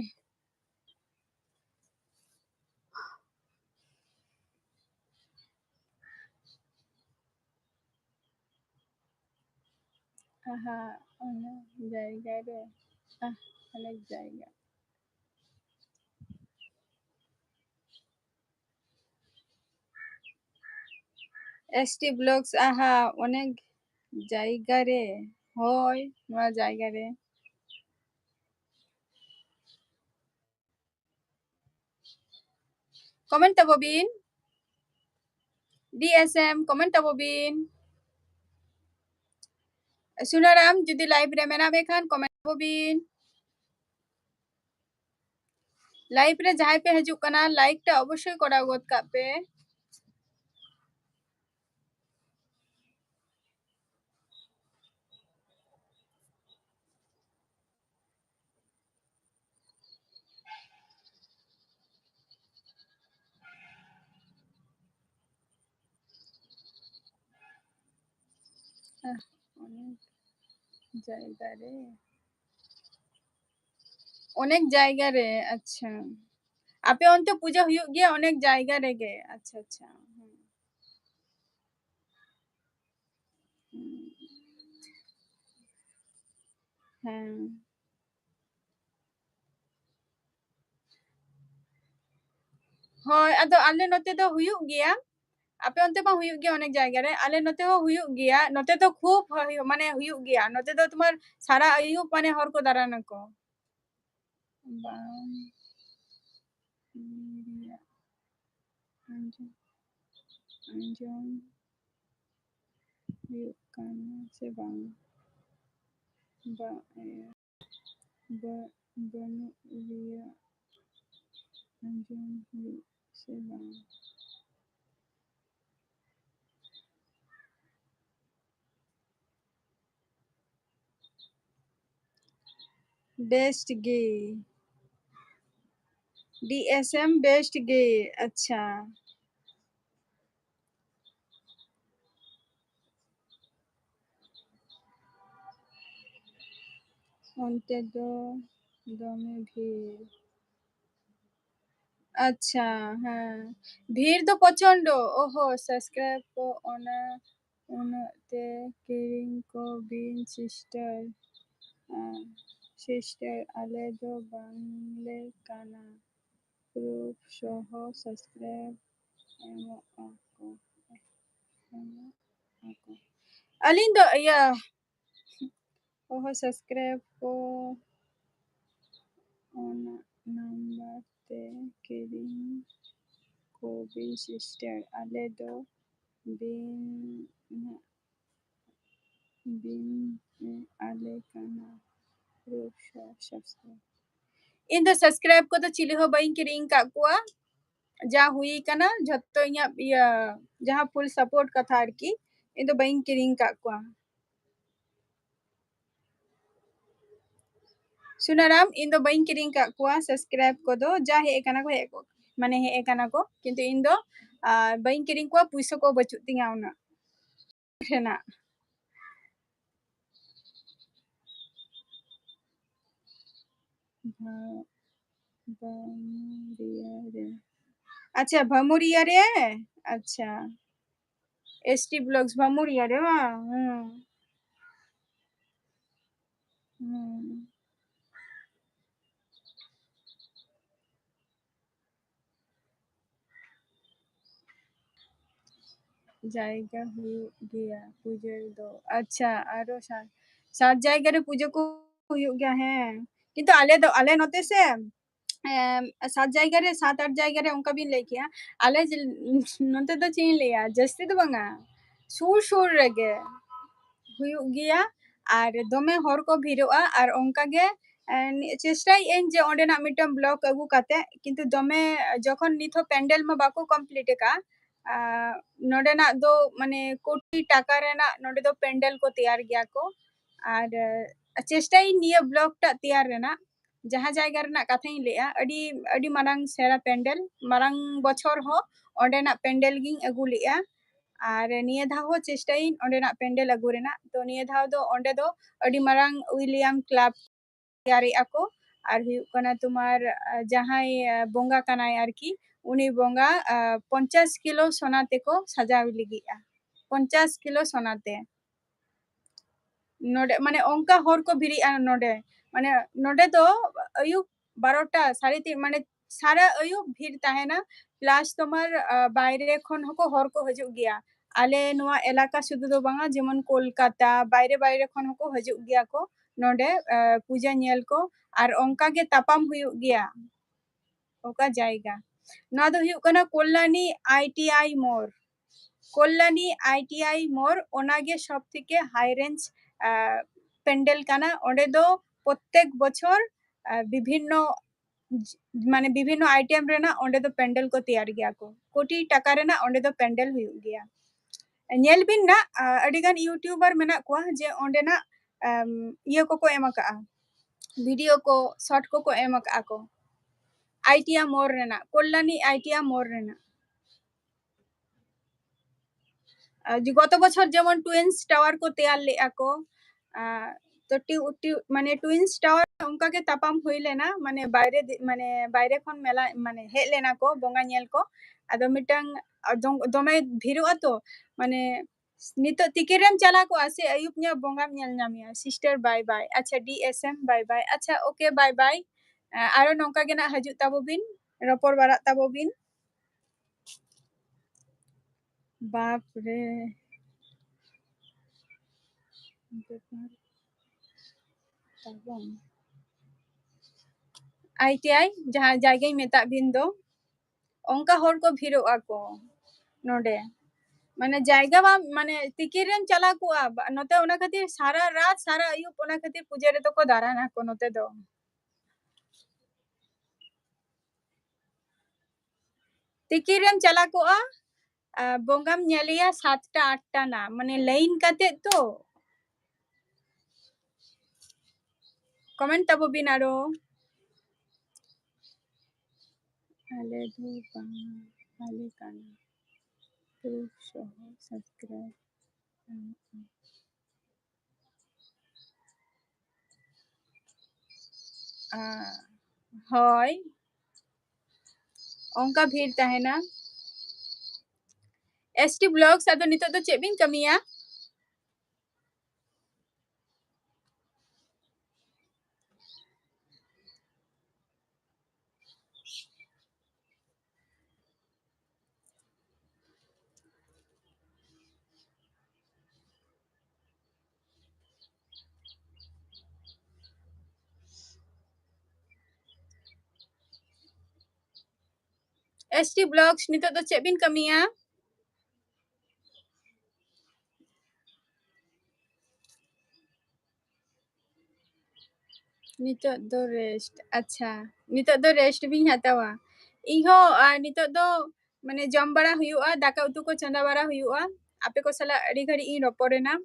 আহা অনেক জায়গায় রে অনেক জায়গা ST ব্লগস আহা অনেক জায়গা রে হয় নয়া জায়গা রে কমেন্ট তাবো বিন DSM কমেন্ট তাবো বিন সুনারাম যদি লাইভ রে মেনা বেখান কমেন্ট তাবো বিন লাইভ রে যাহাই পে হিজুক কানা লাইক টা অবশ্যই করা গদ কাপ পে অনেক জায়গা রে অনেক জায়গা রে আচ্ছা আপে অন্তে পূজা হুয়ুগ গিয়া অনেক জায়গা রে গে আচ্ছা আচ্ছা হ্যাঁ হয় আদো আলে নতে তো হুয়ুগ গিয়া আপে অন্তে মা হুয়ুগ গিয়া অনেক জায়গা রে আলে নতে হো হুয়ুগ গিয়া নতে তো খুব মানে হুয়ুগ গিয়া নতে তো তোমার সারা আয়ুব মানে হর কো দাঁড়ানো কো বাং মিরিয়া আঞ্জম আঞ্জম হুয়ুগ কানা সে বাং বা বা বনু রিয়া আঞ্জম হুয়ুগ সে বাং बेस्ट गे DSM बेस्ट गे अच्छा অন্তে তো দমে ভিড় আচ্ছা হ্যাঁ ভিড় তো প্রচন্ড ওহো সাবস্ক্রাইব কো ওনা ওনাতে কিরিং কো বিন সিস্টার আলে দো বাংলে কানা proof soho subscribe emo ako alin do ya oho subscribe ko ona number te kiring ko bin sister ale do bin ale kana proof soho subscribe in the subscribe को तो chilli हो बाइन किरिंग का कुआ जा हुई कना झत्तो या जहां फुल सपोर्ट कथा आरकी इन द बाइन किरिंग का कुआ सुनाराम इन द बाइन किरिंग का कुआ सब्सक्राइब को दो जा हे कना को हे को माने हे कना को किंतु इन दो बाइन किरिंग को पुइसो को बचु तिंगा उना रेना भमुरिया रे अच्छा भमुरिया रे अच्छा एसटी ब्लॉग्स भमुरिया रे वा জায়গা গিয়া পুজোর দো আচ্ছা আরো সাত জায়গারে পুজো কো হুᱭᱩᱜ ᱜᱮᱭᱟ ᱦᱮᱸ কিন্তু আলে নতে সে সাত জায়গারে সাত আট জায়গারে অনকা বিন ᱞᱟᱹᱭ ᱠᱮᱭᱟ আলে নতে ᱫᱚ ᱪᱮᱫ ᱤᱧ ᱞᱟᱹᱭᱟ ᱡᱟᱹᱥᱛᱤ ᱫᱚ ᱵᱟᱝᱟ ᱥᱩᱨ ᱥᱩᱨ ᱨᱮᱜᱮ ᱦᱩᱭᱩᱜ ᱜᱮᱭᱟ ᱟᱨ ᱫᱚᱢᱮ ᱦᱚᱲ ᱠᱚ ᱵᱷᱤᱲᱚᱜᱼᱟ ᱟᱨ ᱚᱱᱠᱟ ᱜᱮ চেষ্টাই এন যে অᱸᱰᱮᱱᱟᱜ ᱢᱤᱫᱴᱟᱝ બ્લોક ᱟᱹᱜᱩ ᱠᱟᱛᱮ কিন্তু দমে যখন নিথ ᱯᱮন্ডᱮᱞ ᱢᱟ ᱵᱟᱠᱚ ᱠᱚᱢᱯᱞᱤᱴ ᱮᱠᱟ ᱱᱚᱰᱮᱱᱟᱜ ᱫᱚ ᱢᱟᱱᱮ কোটি টাকা রেনাᱜ ᱱᱚᱰᱮ ᱫᱚ ᱯᱮন্ডᱮᱞ ᱠᱚ ᱛᱮᱭᱟᱨ ᱜᱮᱭᱟ ᱠᱚ ᱟᱨ চেষ্টাই নিয়ে ব্লকটা ᱛᱮᱭᱟᱨ রেনাᱜ ᱡᱟᱦᱟᱸ ᱡᱟᱭᱜᱟ ᱨᱮᱱᱟᱜ ᱠᱟᱛᱷᱟᱧ ᱞᱟᱹᱭᱟ ᱟᱹᱰᱤ ᱟᱹᱰᱤ ᱢᱟᱨᱟᱝ ᱥᱮᱬᱟ ᱯᱮন্ডᱮᱞ ᱢᱟᱨᱟᱝ ᱵᱚᱪᱷᱚᱨ ᱦᱚᱸ ᱚᱸᱰᱮᱱᱟᱜ ᱯᱮন্ডᱮᱞ ᱜᱤᱧ ᱟᱹᱜᱩ ᱞᱮᱜᱼᱟ আর নিয়ে ধাও চেষ্টাই অঁᱰᱮᱱᱟᱜ পেন্ডেল আগু রেনাᱜ তো নিয়ে ধাও ᱫᱚ ᱚᱸᱰᱮ ᱫᱚ ᱟᱹᱰᱤ ᱢᱟᱨᱟᱝ উইলিয়াম ক্লাব তৈয়ারি ako আর হুᱭᱩᱜ ᱠᱟᱱᱟ তোমার জাহাই বঙ্গা কানাই আরকি উনি বঙ্গা 50 কিলো সোনাতে কো সাজাও লিগিয়া 50 কিলো সোনাতে নডে মানে অঙ্কা হর কো ভিড়ি নডে মানে নডে তো আয়ুব 12টা 3:30 মানে সারা আয়ুব ভিড় তাহেনা প্লাস তোমার বাইরে খন হকো হর কো হজুগ গিয়া আলে নোয়া এলাকা শুধু দো বাঙা যেমন কলকাতা বাইরে বাইরে খন হকো হজুগ গিয়া কো নডে পূজা নিয়েল কো আর অঙ্কা গে তাপাম হুᱭᱩᱜ ᱜᱮᱭᱟ ওকা জায়গা নোয়া দো হুᱭᱩᱜ ᱠᱟᱱᱟ কল্যাণী আইটিআই মোড় কল্যাণী আইটিআই মোড় ওনাগে সব থেকে হাই রেঞ্জ পেন্ডেল কানা ওঁডে দো প্রত্যেক বছর বিভিন্ন মানে বিভিন্ন আইটেম রেনা ওঁডে দো পেন্ডেল কো তৈয়ার গিয়া কো কোটি টাকা রেনা ওঁডে দো পেন্ডেল হুᱭᱩᱜ ᱜᱮᱭᱟ ᱧᱮᱞ ᱵᱤᱱ ᱱᱟ ᱟᱹᱰᱤ ᱜᱟᱱ ᱤᱭᱩᱴᱤউᱵᱟᱨ ᱢᱮᱱᱟᱜ ᱠᱚᱣᱟ ᱡᱮ ᱚᱸᱰᱮᱱᱟᱜ ᱤᱭᱟᱹ ᱠᱚᱠᱚ ᱮᱢ ᱟᱠᱟᱜᱼᱟ ᱵᱷᱤᱰᱤᱭᱳ ᱠᱚ শর্ট ᱠᱚᱠᱚ ᱮᱢ ᱟᱠᱟᱜᱼᱟ ᱠᱚ আইটিয়া মোড় রেনা কল্যাণী আইটিয়া মোড় রেনা গত বছর যেমন টুইন্স টাওয়ার কো তেয়ার লেগা কো তো মানে টুইন্স টাওয়ার অনকা গে তাপাম হই লেনা মানে বাইরে খন মেলা মানে হে লেনা কো বঙ্গা ñᱮল কো আদো মিটাং দমে ভিড়ᱚᱜᱼᱟ তো মানে নিতো তিকিরেম চালা কো আসে আয়ুব ᱧᱟ বঙ্গাম ñᱮল ᱧᱟᱢᱤয়া সিস্টার বাই বাই আচ্ছা ডিএসএম বাই বাই আচ্ছা ওকে বাই বাই আরো নঙ্কা গে না হাজুগ তাবো বিন রপর বারাত তাবো বিন বাপ রে আইটিআই যাহা জায়গায় মেতা বিন দো অঙ্কা হর কো ভিড়ᱚᱜᱼᱟ ᱠᱚ ᱱᱚᱰᱮ মানে জায়গা বা মানে তিকিরেম চালা কোয়া নতে ওনা খাতির সারা রাত সারা আয়ুব ওনা খাতির পূজা রে তো কো দাঁড়ানা কো নতে দো তিকিরেম চালা কোয়া বঙ্গাম ñᱮᱞᱮᱭᱟ 7টা 8টা না মানে লাইন কাতে তো কমেন্ট তাবো বিন আরো আলে ধু বাংলা আলে কানা প্রুফ সহ সাবস্ক্রাইব হয় অঙ্কা ভিড় তাহেনা এসটি ব্লগস আদো নিতো তো check bin Kamiya ST Blogs nito do chet bin kamiya? Nito do rest. Acha. Nito do rest bin hatawa. Iho nito do mane jom bara huyu'a daka utu ko chanda bara huyu'a. Ape ko sala adi ghari in roporena.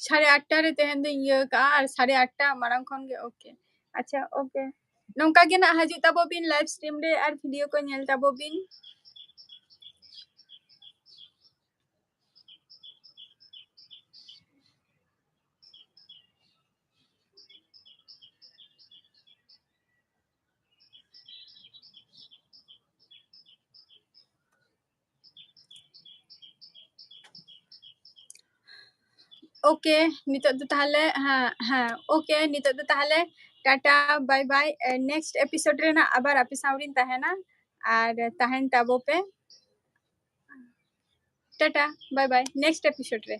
साढ़े 8टा रे तेहन दो इया का और 8:30 मारंग खन गे okay अच्छा okay नोंका गे ना हाजु ताबो बिन लाइव स्ट्रीम रे और वीडियो को नेल ताबो बिन ओके नितो दो ताहले हाँ हाँ ओके नितो दो ताहले tata bye bye next episode रे ना आबार आपे सावरिन ताहेना और ताहेन ताबो पे tata bye bye next episode रे